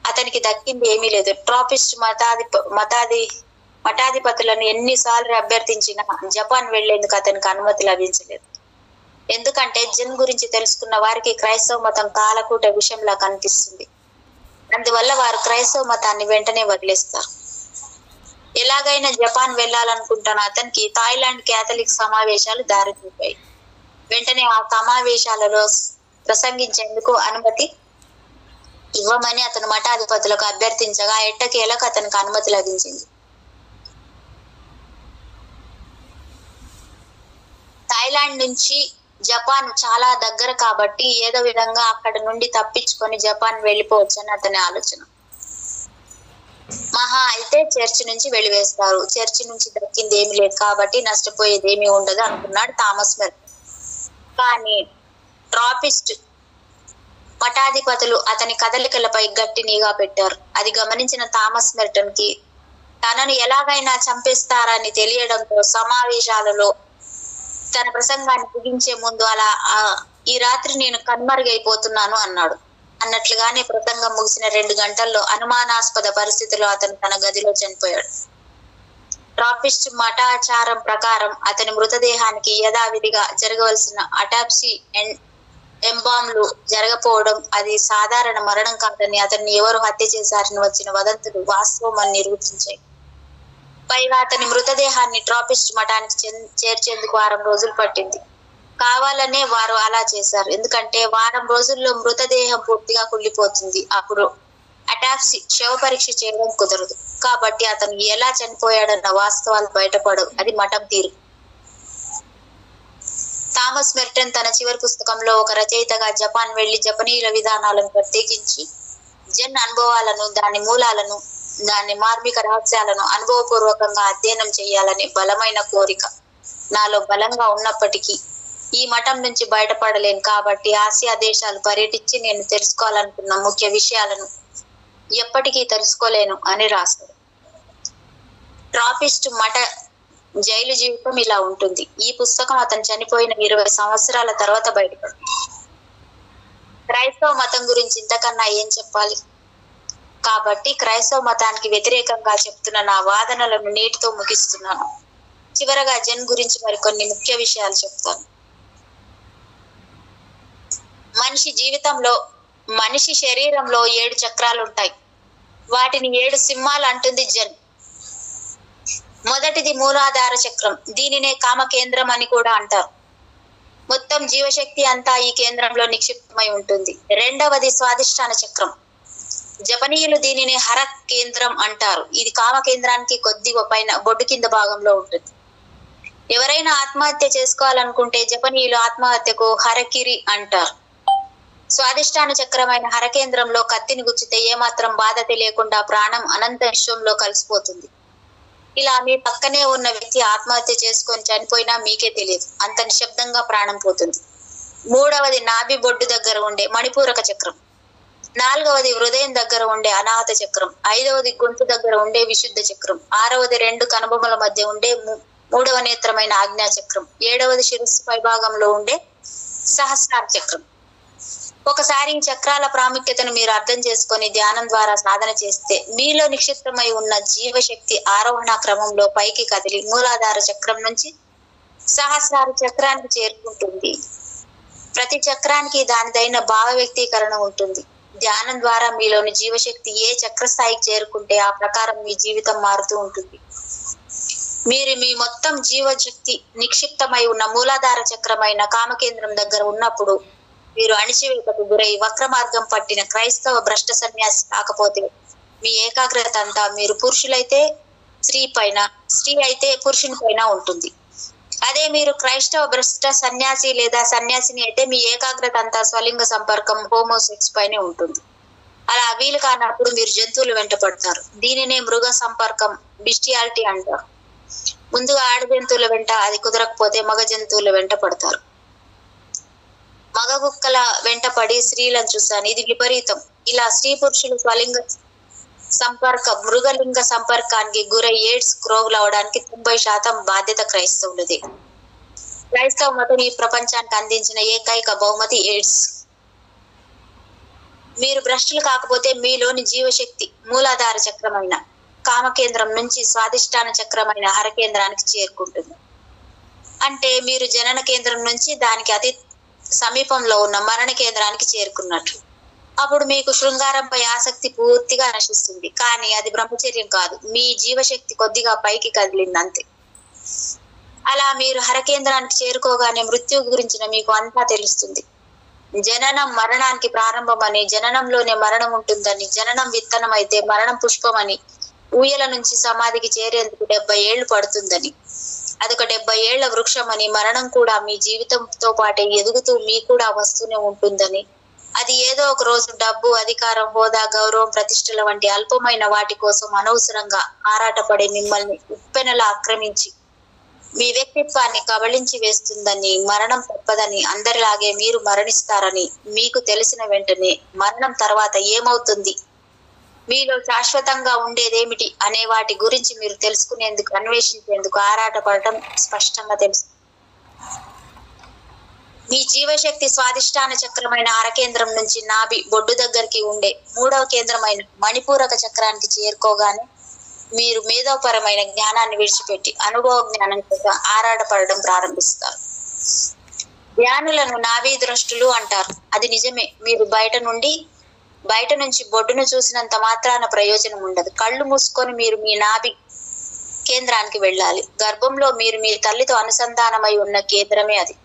అతనికి దక్కింది ఏమీ లేదు. ట్రాపిస్ట్ మఠాధిపతులను ఎన్నిసార్లు అభ్యర్థించినా జపాన్ వెళ్లేందుకు అతనికి అనుమతి లభించలేదు. ఎందుకంటే జెన్ గురించి తెలుసుకున్న వారికి క్రైస్తవ మతం కాలకూట విషయంలా కనిపిస్తుంది. అందువల్ల వారు క్రైస్తవ మతాన్ని వెంటనే వదిలేస్తారు. ఎలాగైనా జపాన్ వెళ్లాలనుకుంటున్న అతనికి థాయిలాండ్ క్యాథలిక్ సమావేశాలు దారి చూపాయి. వెంటనే ఆ సమావేశాలలో ప్రసంగించేందుకు అనుమతి ఇవ్వమని అతను మఠాధిపతులకు అభ్యర్థించగా ఎట్టకేలకు అతనికి అనుమతి లభించింది. థాయిలాండ్ నుంచి జపాన్ చాలా దగ్గర కాబట్టి ఏదో విధంగా అక్కడ నుండి తప్పించుకొని జపాన్ వెళ్ళిపోవచ్చని అతని ఆలోచన. మహా అయితే చర్చి నుంచి వెలివేస్తారు. చర్చి నుంచి దక్కింది ఏమి లేదు కాబట్టి నష్టపోయేది ఏమీ ఉండదు అనుకున్నాడు థామస్ మెర్టన్. కానీ ట్రాపిస్ట్ మఠాధిపతులు అతని కదలికలపై గట్టి నిఘా పెట్టారు. అది గమనించిన థామస్ మెర్టన్ కి తనను ఎలాగైనా చంపేస్తారని తెలియడంతో సమావేశాలలో తన ప్రసంగాన్ని ముగించే ముందు అలా ఈ రాత్రి నేను కనుమరుగైపోతున్నాను అన్నాడు. అన్నట్లుగానే ప్రసంగం ముగిసిన 2 గంటల్లో అనుమానాస్పద పరిస్థితిలో అతను తన గదిలో చనిపోయాడు. ట్రాపిస్ట్ మఠాచారం ప్రకారం అతని మృతదేహానికి యథావిధిగా జరగవలసిన అటాప్సీ ఎంబాంలు జరగపోవడం అది సాధారణ మరణం కాదని అతన్ని ఎవరు హత్య చేశారని వచ్చిన వదంతులు వాస్తవం అని నిరూపించాయి. పైగా అతని మృతదేహాన్ని ట్రాపిస్ట్ మఠానికి చేర్చేందుకు 6 రోజులు పట్టింది. కావాలనే వారు అలా చేశారు. ఎందుకంటే 1 రోజుల్లో మృతదేహం పూర్తిగా కుళ్ళిపోతుంది. అప్పుడు అటాప్సీ శవ పరీక్ష చేయడం కుదరదు. కాబట్టి అతను ఎలా చనిపోయాడన్న వాస్తవాలు బయటపడవు. అది మఠం తీరు. థామస్ మెర్టన్ తన చివరి పుస్తకంలో ఒక రచయితగా జపాన్ వెళ్లి జపనీయుల విధానాలను ప్రత్యేకించి జెన్ అనుభవాలను, దాని మూలాలను, దాని మార్మిక రహస్యాలను అనుభవపూర్వకంగా అధ్యయనం చేయాలనే బలమైన కోరిక నాలో బలంగా ఉన్నప్పటికీ ఈ మఠం నుంచి బయటపడలేను. కాబట్టి ఆసియా దేశాలు పర్యటించి నేను తెలుసుకోవాలనుకున్న ముఖ్య విషయాలను ఎప్పటికీ తెలుసుకోలేను అని రాశాడు. ట్రాపిస్ట్ మఠ జైలు జీవితం ఇలా ఉంటుంది. ఈ పుస్తకం అతను చనిపోయిన 20 సంవత్సరాల తర్వాత బయటపడింది. క్రైస్తవ మతం గురించి ఇంతకన్నా ఏం చెప్పాలి? కాబట్టి క్రైస్తవ మతానికి వ్యతిరేకంగా చెప్తున్న నా వాదనలను నేటితో ముగిస్తున్నాను. చివరగా జెన్ గురించి మరికొన్ని ముఖ్య విషయాలు చెప్తాను. మనిషి శరీరంలో 7 చక్రాలు ఉంటాయి. వాటిని 7 సింహాలు అంటుంది జెన్. మొదటిది మూలాధార చక్రం. దీనినే కామ కేంద్రం అని కూడా అంటారు. మొత్తం జీవశక్తి అంతా ఈ కేంద్రంలో నిక్షిప్తమై ఉంటుంది. రెండవది స్వాదిష్టాన చక్రం. జపనీయులు దీనిని హర కేంద్రం అంటారు. ఇది కామ కేంద్రానికి కొద్దిగా పైన బొడ్డు కింద భాగంలో ఉంటుంది. ఎవరైనా ఆత్మహత్య చేసుకోవాలనుకుంటే జపనీయులు ఆత్మహత్యకు హరకిరి అంటారు. స్వాదిష్టాన చక్రమైన హరకేంద్రంలో కత్తిని గుచ్చితే ఏమాత్రం బాధ తెలియకుండా ప్రాణం అనంత విశ్వంలో కలిసిపోతుంది. ఇలా మీ పక్కనే ఉన్న వ్యక్తి ఆత్మహత్య చేసుకొని చనిపోయినా మీకే తెలియదు. అంత నిశ్శబ్దంగా ప్రాణం పోతుంది. మూడవది నాభి బొడ్డు దగ్గర ఉండే మణిపూరక చక్రం. నాలుగవది హృదయం దగ్గర ఉండే అనాహత చక్రం. ఐదవది గొంతు దగ్గర ఉండే విశుద్ధ చక్రం. ఆరవది 2 కనుబొమ్మల మధ్య ఉండే మూడవ నేత్రమైన ఆజ్ఞా చక్రం. ఏడవది శిరస్సు పైభాగంలో ఉండే సహస్రార చక్రం. ఒకసారి ఈ చక్రాల ప్రాముఖ్యతను మీరు అర్థం చేసుకొని ధ్యానం ద్వారా సాధన చేస్తే మీలో నిక్షిప్తమై ఉన్న జీవశక్తి ఆరోహణ క్రమంలో పైకి కదిలి మూలాధార చక్రం నుంచి సహస్రార చక్రానికి చేరుకుంటుంది. ప్రతి చక్రానికి దానిదైన భావ వ్యక్తీకరణ ఉంటుంది. ధ్యానం ద్వారా మీలోని జీవశక్తి ఏ చక్ర స్థాయికి చేరుకుంటే ఆ ప్రకారం మీ జీవితం మారుతూ ఉంటుంది. మీరు మీ మొత్తం జీవశక్తి నిక్షిప్తమై ఉన్న మూలాధార చక్రమైన కామకేంద్రం దగ్గర ఉన్నప్పుడు మీరు అణిచివేతకు గురై వక్ర మార్గం పట్టిన క్రైస్తవ భ్రష్ట సన్యాసి కాకపోతే మీ ఏకాగ్రత అంతా మీరు పురుషులైతే స్త్రీ పైన, స్త్రీ అయితే పురుషుని పైన ఉంటుంది. అదే మీరు క్రైస్తవ భ్రష్ట సన్యాసి లేదా సన్యాసిని అయితే మీ ఏకాగ్రత అంతా స్వలింగ సంపర్కం హోమోసెక్స్ పైనే ఉంటుంది. అలా వీలు కానప్పుడు మీరు జంతువులు వెంట పడతారు. దీనినే మృగ సంపర్కం, బిస్టియాలిటీ అంటారు. ముందుగా ఆడ జంతువుల వెంట, అది కుదరకపోతే మగ జంతువుల వెంట పడతారు. మగ కుక్కల వెంట పడి స్త్రీలను చూశాను. ఇది విపరీతం. ఇలా స్త్రీ పురుషులు స్వలింగ మృగలింగ సంపర్కానికి గురై ఎయిడ్స్ రోగులు అవడానికి 90% బాధ్యత క్రైస్తవులది. క్రైస్తవ మతం ఈ ప్రపంచానికి అందించిన ఏకైక బహుమతి ఎయిడ్స్. మీరు భ్రష్టులు కాకపోతే మీలోని జీవశక్తి మూలాధార చక్రమైన కామకేంద్రం నుంచి స్వాదిష్టాన చక్రమైన హరకేంద్రానికి చేరుకుంటుంది. అంటే మీరు జనన కేంద్రం నుంచి దానికి అతి సమీపంలో ఉన్న మరణ కేంద్రానికి చేరుకున్నట్లు. అప్పుడు మీకు శృంగారంపై ఆసక్తి పూర్తిగా నశిస్తుంది. కానీ అది బ్రహ్మచర్యం కాదు, మీ జీవశక్తి కొద్దిగా పైకి కదిలింది అంతే. అలా మీరు హరకేంద్రానికి చేరుకోగానే మృత్యువు గురించిన మీకు అంతా తెలుస్తుంది. జననం మరణానికి ప్రారంభమని, జననంలోనే మరణం ఉంటుందని, జననం విత్తనం అయితే మరణం పుష్పమని, ఊయల నుంచి సమాధికి చేరేందుకు 70 ఏళ్లు పడుతుందని, అదొక 70 ఏళ్ల వృక్షమని, మరణం కూడా మీ జీవితంతో పాటే ఎదుగుతూ మీ కూడా వస్తూనే ఉంటుందని, అది ఏదో ఒక రోజు డబ్బు, అధికారం, హోదా, గౌరవం, ప్రతిష్టల వంటి అల్పమైన వాటి కోసం అనవసరంగా ఆరాటపడే మిమ్మల్ని ఉప్పెనలా ఆక్రమించి మీ వ్యక్తిత్వాన్ని కబళించి వేస్తుందని, మరణం తప్పదని, అందరిలాగే మీరు మరణిస్తారని మీకు తెలిసిన వెంటనే మరణం తర్వాత ఏమవుతుంది, మీలో శాశ్వతంగా ఉండేదేమిటి అనే వాటి గురించి మీరు తెలుసుకునేందుకు, అన్వేషించేందుకు ఆరాటపడటం స్పష్టంగా తెలుసు. మీ జీవశక్తి స్వాదిష్టాన చక్రమైన హరకేంద్రం నుంచి నాభి బొడ్డు దగ్గరికి ఉండే 3వ కేంద్రమైన మణిపూరక చక్రానికి చేరుకోగానే మీరు మేధోపరమైన జ్ఞానాన్ని విడిచిపెట్టి అనుభవ జ్ఞానం కోసం ఆరాటపడడం ప్రారంభిస్తారు. ధ్యానులను నాభి ద్రష్టులు అంటారు. అది నిజమే. మీరు బయట నుంచి బొడ్డును చూసినంత మాత్రాన ప్రయోజనం ఉండదు. కళ్ళు మూసుకొని మీరు మీ నాభి కేంద్రానికి వెళ్ళాలి. గర్భంలో మీరు మీ తల్లితో అనుసంధానమై ఉన్న కేంద్రమే అది.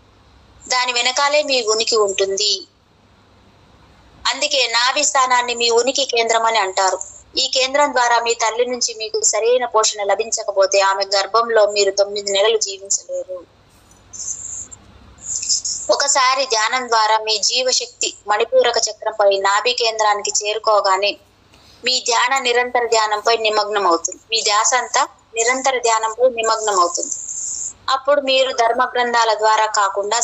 దాని వెనకాలే మీ ఉనికి ఉంటుంది. అందుకే నాభి స్థానాన్ని మీ ఉనికి కేంద్రం అని అంటారు. ఈ కేంద్రం ద్వారా మీ తల్లి నుంచి మీకు సరైన పోషణ లభించకపోతే ఆమె గర్భంలో మీరు 9 నెలలు జీవించలేరు. ఒకసారి ధ్యానం ద్వారా మీ జీవశక్తి మణిపూరక చక్రంపై నాభి కేంద్రానికి చేరుకోగానే మీ ధ్యాన నిరంతర ధ్యానంపై నిమగ్నం అవుతుంది. మీ ధ్యాస అంతా నిరంతర ధ్యానంపై నిమగ్నం అవుతుంది. అప్పుడు మీరు ధర్మ గ్రంథాల ద్వారా కాకుండా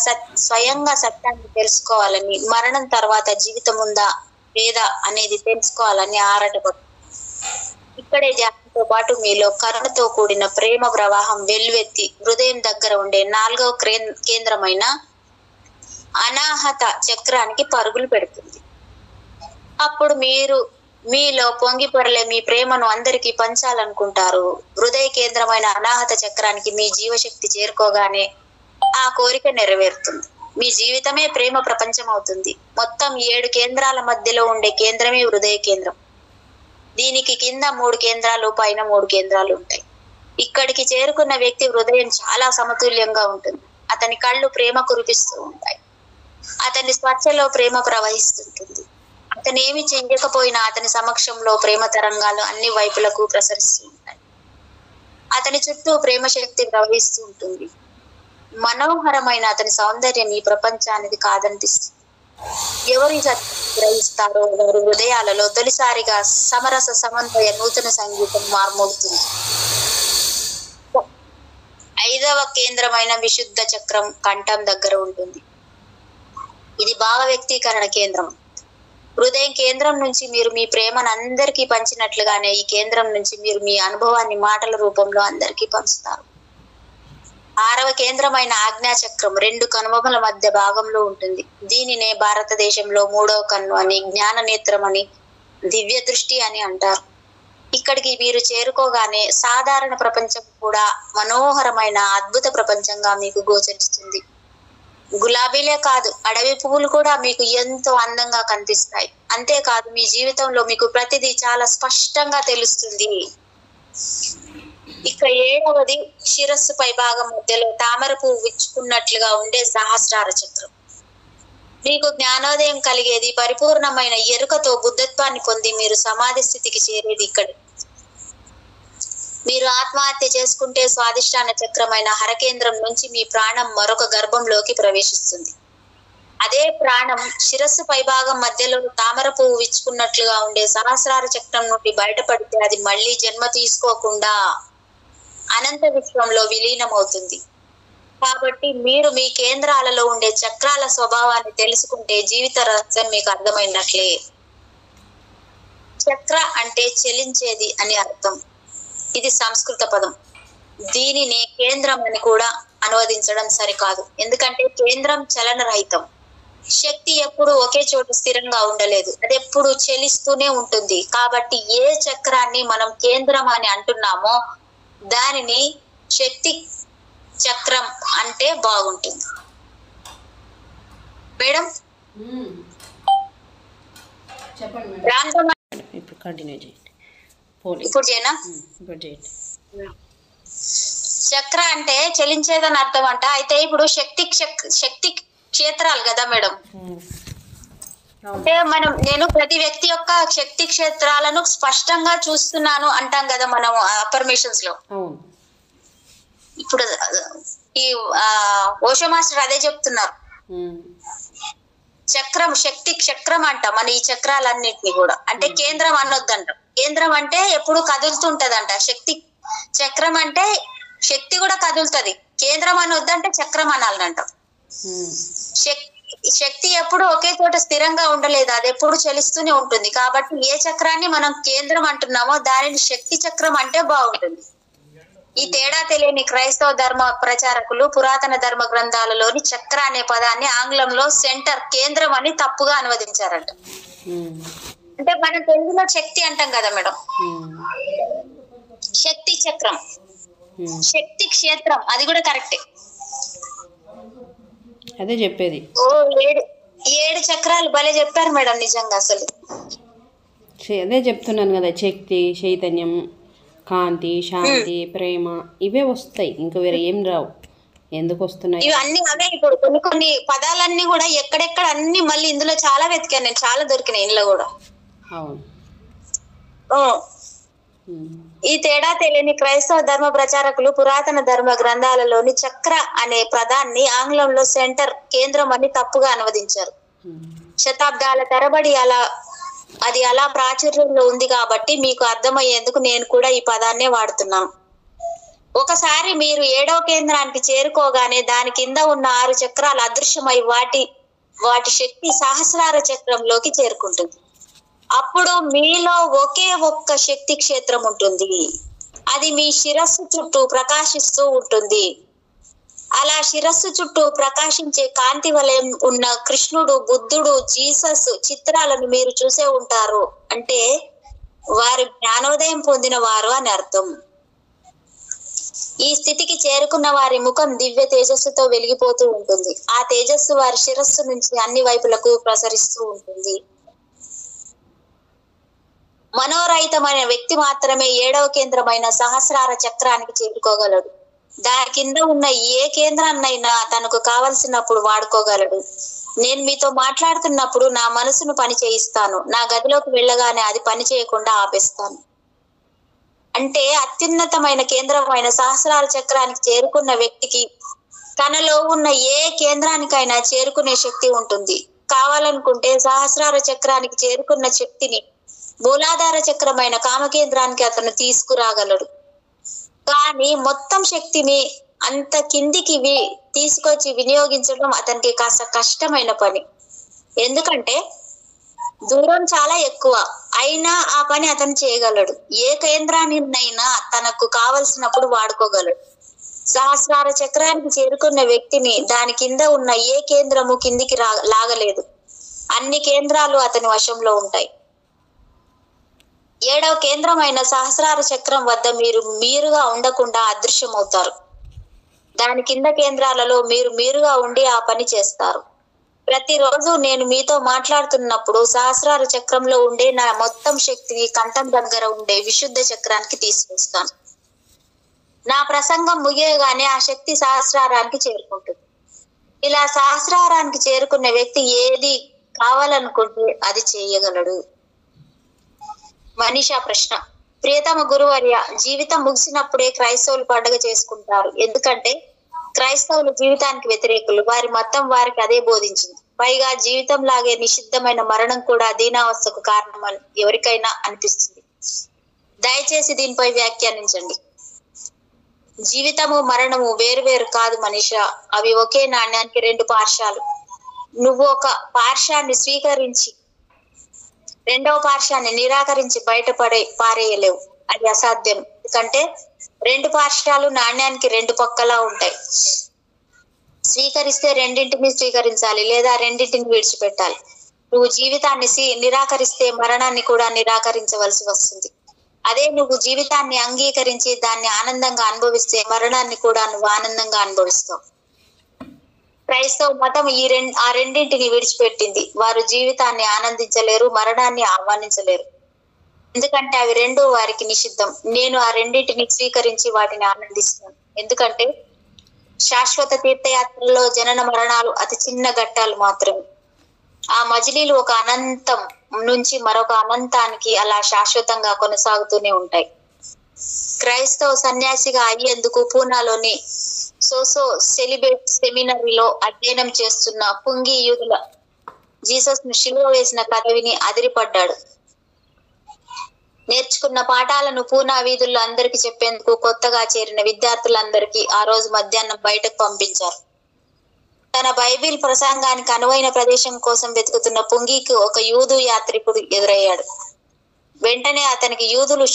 స్వయంగా సత్యాన్ని తెలుసుకోవాలని, మరణం తర్వాత జీవితం ఉందా లేదా అనేది తెలుసుకోవాలని ఆరాటపడు. ఇక్కడే ధ్యానంతో పాటు మీలో కరుణతో కూడిన ప్రేమ ప్రవాహం వెల్లువెత్తి హృదయం దగ్గర ఉండే 4వ కేంద్రమైన అనాహత చక్రానికి పరుగులు పెడుతుంది. అప్పుడు మీరు మీలో పొంగి పొరలే మీ ప్రేమను అందరికీ పంచాలనుకుంటారు. హృదయ కేంద్రమైన అనాహత చక్రానికి మీ జీవశక్తి చేరుకోగానే ఆ కోరిక నెరవేరుతుంది. మీ జీవితమే ప్రేమ ప్రపంచం అవుతుంది. మొత్తం 7 కేంద్రాల మధ్యలో ఉండే కేంద్రమే హృదయ కేంద్రం. దీనికి కింద 3 కేంద్రాలు, పైన 3 కేంద్రాలు ఉంటాయి. ఇక్కడికి చేరుకున్న వ్యక్తి హృదయం చాలా సమతుల్యంగా ఉంటుంది. అతని కళ్ళు ప్రేమ కురిపిస్తూ ఉంటాయి. అతని స్పర్శలో ప్రేమ ప్రవహిస్తుంటుంది. అతను ఏమి చెయ్యకపోయినా అతని సమక్షంలో ప్రేమ తరంగాలు అన్ని వైపులకు ప్రసరిస్తూ ఉంటాయి. అతని చుట్టూ ప్రేమ శక్తి ప్రవహిస్తూ ఉంటుంది. మనోహరమైన అతని సౌందర్యం ఈ ప్రపంచానికి కాదనిపిస్తుంది. ఎవరు గ్రహిస్తారో వారి హృదయాలలో తొలిసారిగా సమరస సమన్వయ నూతన సంగీతం మార్మోగుతుంది. 5వ కేంద్రమైన విశుద్ధ చక్రం కంఠం దగ్గర ఉంటుంది. ఇది భావ వ్యక్తీకరణ కేంద్రం. హృదయం కేంద్రం నుంచి మీరు మీ ప్రేమను అందరికీ పంచినట్లుగానే ఈ కేంద్రం నుంచి మీరు మీ అనుభవాన్ని మాటల రూపంలో అందరికీ పంచుతారు. 6వ కేంద్రమైన ఆజ్ఞా చక్రం 2 కనుబొమల మధ్య భాగంలో ఉంటుంది. దీనినే భారతదేశంలో 3వ కన్ను అని, జ్ఞాన నేత్రం అని, దివ్య దృష్టి అని అంటారు. ఇక్కడికి మీరు చేరుకోగానే సాధారణ ప్రపంచం కూడా మనోహరమైన అద్భుత ప్రపంచంగా మీకు గోచరిస్తుంది. గులాబీలే కాదు, అడవి పువ్వులు కూడా మీకు ఎంతో అందంగా కనిపిస్తాయి. అంతేకాదు మీ జీవితంలో మీకు ప్రతిదీ చాలా స్పష్టంగా తెలుస్తుంది. ఇక 7వది శిరస్సు పై భాగం మధ్యలో తామర పువ్వు విచ్చుకున్నట్లుగా ఉండే సహస్రార చక్రం. మీకు జ్ఞానోదయం కలిగేది, పరిపూర్ణమైన ఎరుకతో బుద్ధత్వాన్ని పొంది మీరు సమాధి స్థితికి చేరేది ఇక్కడ. మీరు ఆత్మహత్య చేసుకుంటే స్వాదిష్టాన చక్రమైన హరకేంద్రం నుంచి మీ ప్రాణం మరొక గర్భంలోకి ప్రవేశిస్తుంది. అదే ప్రాణం శిరస్సు పైభాగం మధ్యలో తామర పువ్వు విచ్చుకున్నట్లుగా ఉండే సహస్రార చక్రం నుండి బయటపడితే అది మళ్ళీ జన్మ తీసుకోకుండా అనంత విశ్వంలో విలీనమవుతుంది. కాబట్టి మీరు మీ కేంద్రాలలో ఉండే చక్రాల స్వభావాన్ని తెలుసుకుంటే జీవిత రహస్యం మీకు అర్థమైనట్లే. చక్ర అంటే చెలించేది అని అర్థం. ఇది సంస్కృత పదం. దీనిని కేంద్రం అని కూడా అనువదించడం సరికాదు. ఎందుకంటే కేంద్రం చలన రహితం, శక్తి ఎప్పుడు ఒకే చోట స్థిరంగా ఉండలేదు, అది ఎప్పుడు చెలిస్తూనే ఉంటుంది. కాబట్టి ఏ చక్రాన్ని మనం కేంద్రం అని అంటున్నామో దానిని శక్తి చక్రం అంటే బాగుంటుంది మేడం. చెప్పండి దాంతో ఇప్పుడు కంటిన్యూ చేయండి. ఇప్పుడు చేయనా? ఇప్పుడు చేయండి. చక్ర అంటే చలించేదని అర్థం అంట. అయితే ఇప్పుడు శక్తి క్షేత్రాలు కదా మేడం. అంటే నేను ప్రతి వ్యక్తి యొక్క శక్తి క్షేత్రాలను స్పష్టంగా చూస్తున్నాను అంటాం కదా మనం అఫర్మేషన్స్ లో. ఇప్పుడు ఈ ఓషో మాస్టర్ అదే చెప్తున్నారు. చక్రం శక్తి చక్రం అంట మన ఈ చక్రాలన్నిటిని కూడా. అంటే కేంద్రం అనొద్దంట. కేంద్రం అంటే ఎప్పుడు కదులుతుంటదంట. శక్తి చక్రం అంటే శక్తి కూడా కదులుతది. కేంద్రం అనొద్దంటే చక్రం అనాలంట. శక్తి ఎప్పుడు ఒకే చోట స్థిరంగా ఉండలేదు, అది ఎప్పుడు చలిస్తూనే ఉంటుంది. కాబట్టి ఏ చక్రాన్ని మనం కేంద్రం అంటున్నామో దానిని శక్తి చక్రం అంటే బాగుంటుంది. ఈ తేడా తెలియని క్రైస్తవ ధర్మ ప్రచారకులు పురాతన ధర్మ గ్రంథాలలోని చక్ర అనే పదాన్ని ఆంగ్లంలో సెంటర్ కేంద్రం అని తప్పుగా అనువదించారంట. అంటే మనం తెలుగులో శక్తి అంటాం కదా మేడం, శక్తి చక్రం, శక్తి క్షేత్రం అది కూడా కరెక్టే. అదే చెప్పేది. ఓ 7 చక్రాలు భలే చెప్పారు మేడం నిజంగా. అసలు అదే చెప్తున్నాను కదా, శక్తి, చైతన్యం, కాంతి, శాంతి, ప్రేమ ఇవే వస్తాయి, ఇంకా వేరే ఏం రావు. ఎందుకు వస్తున్నాయి ఇవన్నీ అవే. ఇప్పుడు కొన్ని పదాలన్నీ కూడా ఎక్కడెక్కడ అన్ని మళ్ళీ ఇందులో చాలా వెతికాను నేను, చాలా దొరికినాయి ఇందులో కూడా. అవును. ఈ తేడా తెలియని క్రైస్తవ ధర్మ ప్రచారకులు పురాతన ధర్మ గ్రంథాలలోని చక్ర అనే పదాన్ని ఆంగ్లంలో సెంటర్ కేంద్రం అని తప్పుగా అనువదించారు. శతాబ్దాల తరబడి అది అలా ప్రాచుర్యంలో ఉంది కాబట్టి మీకు అర్థమయ్యేందుకు నేను కూడా ఈ పదాన్నే వాడుతున్నాను. ఒకసారి మీరు 7వ కేంద్రానికి చేరుకోగానే దాని కింద ఉన్న 6 చక్రాలు అదృశ్యమై వాటి శక్తి సహస్రార చక్రంలోకి చేరుకుంటుంది. అప్పుడు మీలో ఒకే ఒక్క శక్తి క్షేత్రం ఉంటుంది. అది మీ శిరస్సు చుట్టూ ప్రకాశిస్తూ ఉంటుంది. అలా శిరస్సు చుట్టూ ప్రకాశించే కాంతి వలయం ఉన్న కృష్ణుడు, బుద్ధుడు, జీసస్ చిత్రాలను మీరు చూసే ఉంటారు. అంటే వారి జ్ఞానోదయం పొందిన వారు అని అర్థం. ఈ స్థితికి చేరుకున్న వారి ముఖం దివ్య తేజస్సుతో వెలిగిపోతూ ఉంటుంది. ఆ తేజస్సు వారి శిరస్సు నుంచి అన్ని వైపులకు ప్రసరిస్తూ ఉంటుంది. మనోరహితమైన వ్యక్తి మాత్రమే 7వ కేంద్రమైన సహస్రార చక్రానికి చేరుకోగలడు. దాని కింద ఉన్న ఏ కేంద్రాన్నైనా తనకు కావలసినప్పుడు వాడుకోగలడు. నేను మీతో మాట్లాడుతున్నప్పుడు నా మనసును పని చేయిస్తాను. నా గదిలోకి వెళ్ళగానే అది పని చేయకుండా ఆపేస్తాను. అంటే అత్యున్నతమైన కేంద్రమైన సహస్రార చక్రానికి చేరుకున్న వ్యక్తికి తనలో ఉన్న ఏ కేంద్రానికైనా చేరుకునే శక్తి ఉంటుంది. కావాలనుకుంటే సహస్రార చక్రానికి చేరుకున్న శక్తిని మూలాధార చక్రమైన కామకేంద్రానికి అతను తీసుకురాగలడు. కానీ మొత్తం శక్తిని అంత కిందికి తీసుకొచ్చి వినియోగించడం అతనికి కాస్త కష్టమైన పని. ఎందుకంటే దూరం చాలా ఎక్కువ. అయినా ఆ పని అతను చేయగలడు. ఏ కేంద్రాన్నైనా తనకు కావలసినప్పుడు వాడుకోగలడు. సహస్రార చక్రానికి చేరుకున్న వ్యక్తిని దాని కింద ఉన్న ఏ కేంద్రము కిందికి లాగలేదు. అన్ని కేంద్రాలు అతని వశంలో ఉంటాయి. 7వ కేంద్రమైన సహస్రార చక్రం వద్ద మీరుగా ఉండకుండా అదృశ్యమవుతారు. దాని కింద కేంద్రాలలో మీరుగా ఉండి ఆ పని చేస్తారు. ప్రతిరోజు నేను మీతో మాట్లాడుతున్నప్పుడు సహస్రార చక్రంలో ఉండే నా మొత్తం శక్తిని కంఠం దగ్గర ఉండే విశుద్ధ చక్రానికి తీసుకొస్తాను. నా ప్రసంగం ముగియగానే ఆ శక్తి సహస్రారానికి చేరుకుంటుంది. ఇలా సహస్రారానికి చేరుకున్న వ్యక్తి ఏది కావాలనుకుంటే అది చేయగలడు. మనీషా ప్రశ్న: ప్రియతమ గురువర్య, జీవితం ముగిసినప్పుడే క్రైస్తవులు పండుగ చేసుకుంటారు. ఎందుకంటే క్రైస్తవులు జీవితానికి వ్యతిరేకులు. వారి మతం వారికి అదే బోధించింది. పైగా జీవితం లాగే నిషిద్ధమైన మరణం కూడా దీనావస్థకు కారణమని ఎవరికైనా అనిపిస్తుంది. దయచేసి దీనిపై వ్యాఖ్యానించండి. జీవితము మరణము వేరు కాదు మనీషా, అవి ఒకే నాణ్యానికి 2 పార్శ్వాలు. నువ్వు ఒక పార్శ్వాన్ని స్వీకరించి 2వ పార్శ్వాన్ని నిరాకరించి పారేయలేవు. అది అసాధ్యం. ఎందుకంటే 2 పార్శ్వాలు నాణ్యానికి 2 పక్కలా ఉంటాయి. స్వీకరిస్తే రెండింటిని స్వీకరించాలి, లేదా రెండింటిని విడిచిపెట్టాలి. నువ్వు జీవితాన్ని నిరాకరిస్తే మరణాన్ని కూడా నిరాకరించవలసి వస్తుంది. అదే నువ్వు జీవితాన్ని అంగీకరించి దాన్ని ఆనందంగా అనుభవిస్తే మరణాన్ని కూడా నువ్వు ఆనందంగా అనుభవిస్తావు. క్రైస్తవ మతం ఆ రెండింటిని విడిచిపెట్టింది. వారు జీవితాన్ని ఆనందించలేరు, మరణాన్ని ఆహ్వానించలేరు, ఎందుకంటే అవి రెండు వారికి నిషిద్ధం. నేను ఆ రెండింటిని స్వీకరించి వాటిని ఆనందిస్తాను. ఎందుకంటే శాశ్వత తీర్థయాత్రలో జనన మరణాలు అతి చిన్న ఘట్టాలు మాత్రమే. ఆ మజిలీలు ఒక అనంతం నుంచి మరొక అనంతానికి అలా శాశ్వతంగా కొనసాగుతూనే ఉంటాయి. క్రైస్తవ సన్యాసిగా అయ్యేందుకు పూనాలోని సోసో సెలిబేట్ సెమినరీలో అధ్యయనం చేస్తున్న పుంగి యూదుల జీసస్ ను శిలువ వేసిన కథ విని అదిరిపడ్డాడు. నేర్చుకున్న పాఠాలను పూనా వీధుల్లో అందరికి చెప్పేందుకు కొత్తగా చేరిన విద్యార్థులందరికీ ఆ రోజు మధ్యాహ్నం బయటకు పంపించారు. తన బైబిల్ ప్రసంగానికి అనువైన ప్రదేశం కోసం వెతుకుతున్న పుంగికి ఒక యూదు యాత్రికుడు ఎదురయ్యాడు. వెంటనే అతనికి యూదులు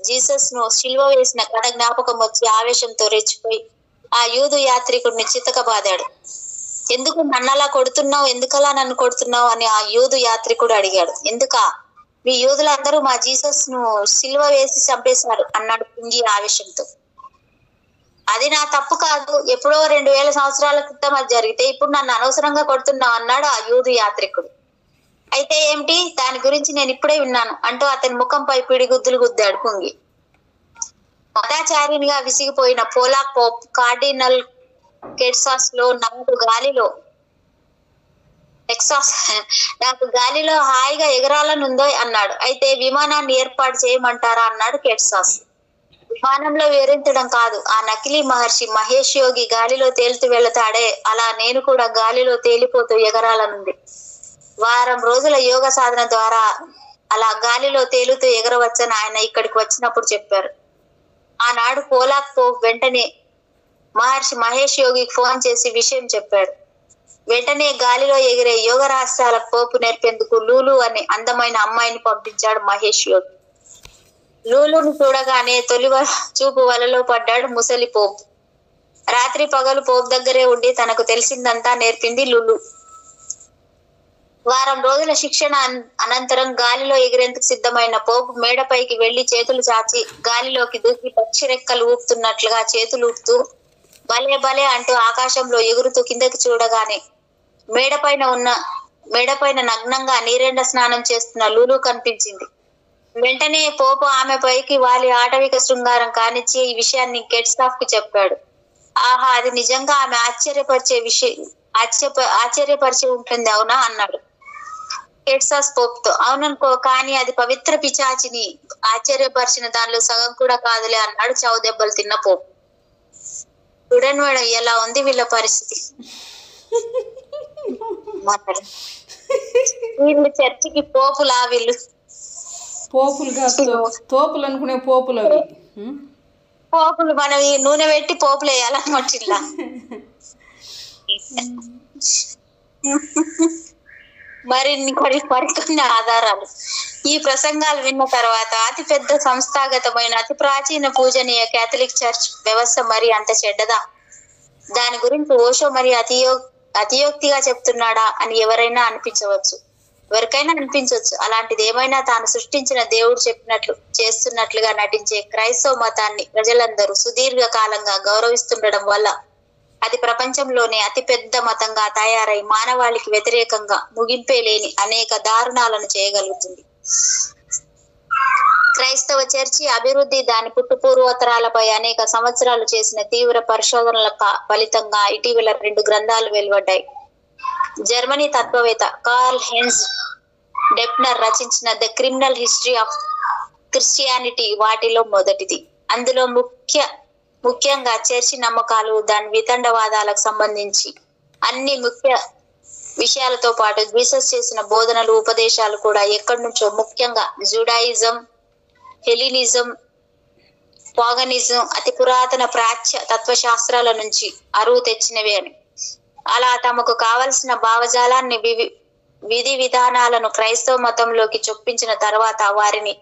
జీసస్ ను శిలువ వేసిన కథ జ్ఞాపకం వచ్చి ఆవేశంతో రెచ్చిపోయి ఆ యూదు యాత్రికుడిని చితకబాదాడు. ఎందుకు నన్నలా కొడుతున్నావు, ఎందుకలా నన్ను కొడుతున్నావు అని ఆ యూదు యాత్రికుడు అడిగాడు. ఎందుకా, మీ యూదులందరూ మా జీసస్ ను శిలువ వేసి చంపేశారు అన్నాడు పుంగి ఆవేశంతో. అది నా తప్పు కాదు, ఎప్పుడో 2000 సంవత్సరాల క్రితం అది జరిగితే ఇప్పుడు నన్ను అనవసరంగా కొడుతున్నావు అన్నాడు ఆ యూదు యాత్రికుడు. అయితే ఏమిటి, దాని గురించి నేను ఇప్పుడే విన్నాను అంటూ అతని ముఖంపై పిడిగుద్దులు గుద్దాడు పుంగి. మతాచార్యునిగా విసిగిపోయిన పోలాక్ పోప్ కార్డినల్ టెక్సాస్ లో నాకు గాలిలో హాయిగా ఎగరాలనుందో అన్నాడు. అయితే విమానాన్ని ఏర్పాటు చేయమంటారా అన్నాడు టెక్సాస్. విమానంలో వివరించడం కాదు, ఆ నకిలీ మహర్షి మహేష్ యోగి గాలిలో తేలుతూ వెళతాడే, అలా నేను కూడా గాలిలో తేలిపోతూ ఎగరాలనుంది. వారం రోజుల యోగ సాధన ద్వారా అలా గాలిలో తేలుతూ ఎగరవచ్చని ఆయన ఇక్కడికి వచ్చినప్పుడు చెప్పారు. ఆనాడు పోలాక్ పోప్ వెంటనే మహర్షి మహేష్ యోగికి ఫోన్ చేసి విషయం చెప్పాడు. వెంటనే గాలిలో ఎగిరే యోగ రహస్యాలకు పోపు నేర్పేందుకు లూలు అనే అందమైన అమ్మాయిని పంపించాడు మహేష్ యోగి. లూలును చూడగానే తొలి చూపు వలలో పడ్డాడు ముసలి పోపు. రాత్రి పగలు పోపు దగ్గరే ఉండి తనకు తెలిసిందంతా నేర్పింది లూలు. వారం రోజుల శిక్షణ అనంతరం గాలిలో ఎగిరేందుకు సిద్ధమైన పోపు మేడపైకి వెళ్లి చేతులు చాచి గాలిలోకి దూకి పక్షి రెక్కలు ఊపుతున్నట్లుగా చేతులు ఊపుతూ భలే భలే అంటూ ఆకాశంలో ఎగురుతూ కిందకి చూడగానే మేడపైన నగ్నంగా నీరెండ స్నానం చేస్తున్న లూలు కనిపించింది. వెంటనే పోపు ఆమె పైకి వాలి ఆటవిక శృంగారం కానిచ్చి ఈ విషయాన్ని కెట్సాఫ్ కు చెప్పాడు. ఆహా, అది నిజంగా ఆమె ఆశ్చర్యపరిచి ఉంటుంది అవునా అన్నాడు కెట్సాస్ పోపుతో. అవుననుకో, కానీ అది పవిత్ర పిచాచిని ఆశ్చర్యపరిచిన దానిలో సగం కూడా కాదులే అన్నాడు చావు దెబ్బలు తిన్న పోపు. చూడండి మేడం, ఎలా ఉంది వీళ్ళ పరిస్థితి. వీళ్ళు చర్చికి పోపులా, వీళ్ళు పోపులుగా తోపులు అనుకునే పోపులు అవి. పోపులు మనం ఈ నూనె పెట్టి పోపులు వేయాలన్నమాట ఇలా. మరికొన్ని ఆధారాలు. ఈ ప్రసంగాలు విన్న తర్వాత అతి పెద్ద సంస్థాగతమైన అతి ప్రాచీన పూజనీయ కేథలిక్ చర్చ్ వ్యవస్థ మరి అంత చెడ్డదా? దాని గురించి ఓషో మరి అతియోక్తిగా చెప్తున్నాడా అని ఎవరైనా ఎవరికైనా అనిపించవచ్చు. అలాంటిది ఏమైనా తాను సృష్టించిన దేవుడు చెప్పినట్లు చేస్తున్నట్లుగా నటించే క్రైస్తవ మతాన్ని ప్రజలందరూ సుదీర్ఘ కాలంగా గౌరవిస్తుండడం వల్ల అది ప్రపంచంలోనే అతి పెద్ద మతంగా తయారై మానవాళికి వ్యతిరేకంగా ముగింపే లేని అనేక దారుణాలను చేయగలుగుతుంది. క్రైస్తవ చర్చి అభివృద్ధి దాని పుట్టుపూర్వోత్తరాలపై అనేక సంవత్సరాలు చేసిన తీవ్ర పరిశోధనల ఫలితంగా ఇటీవల 2 గ్రంథాలు వెలువడ్డాయి. జర్మనీ తత్వవేత్త కార్ల్ హెన్స్ డెప్నర్ రచించిన the criminal history of Christianity వాటిలో మొదటిది. అందులో ముఖ్యంగా చర్చి నమ్మకాలు, దాని వితండవాదాలకు సంబంధించి అన్ని ముఖ్య విషయాలతో పాటు జీసస్ చేసిన బోధనలు, ఉపదేశాలు కూడా ఎక్కడి నుంచో, ముఖ్యంగా జుడాయిజం, హెలినిజం, పాగనిజం, అతి పురాతన ప్రాచ్య తత్వశాస్త్రాల నుంచి అరువు తెచ్చినవి అని, అలా తమకు కావలసిన భావజాలాన్ని విధి విధానాలను క్రైస్తవ మతంలోకి చొప్పించిన తర్వాత వారిని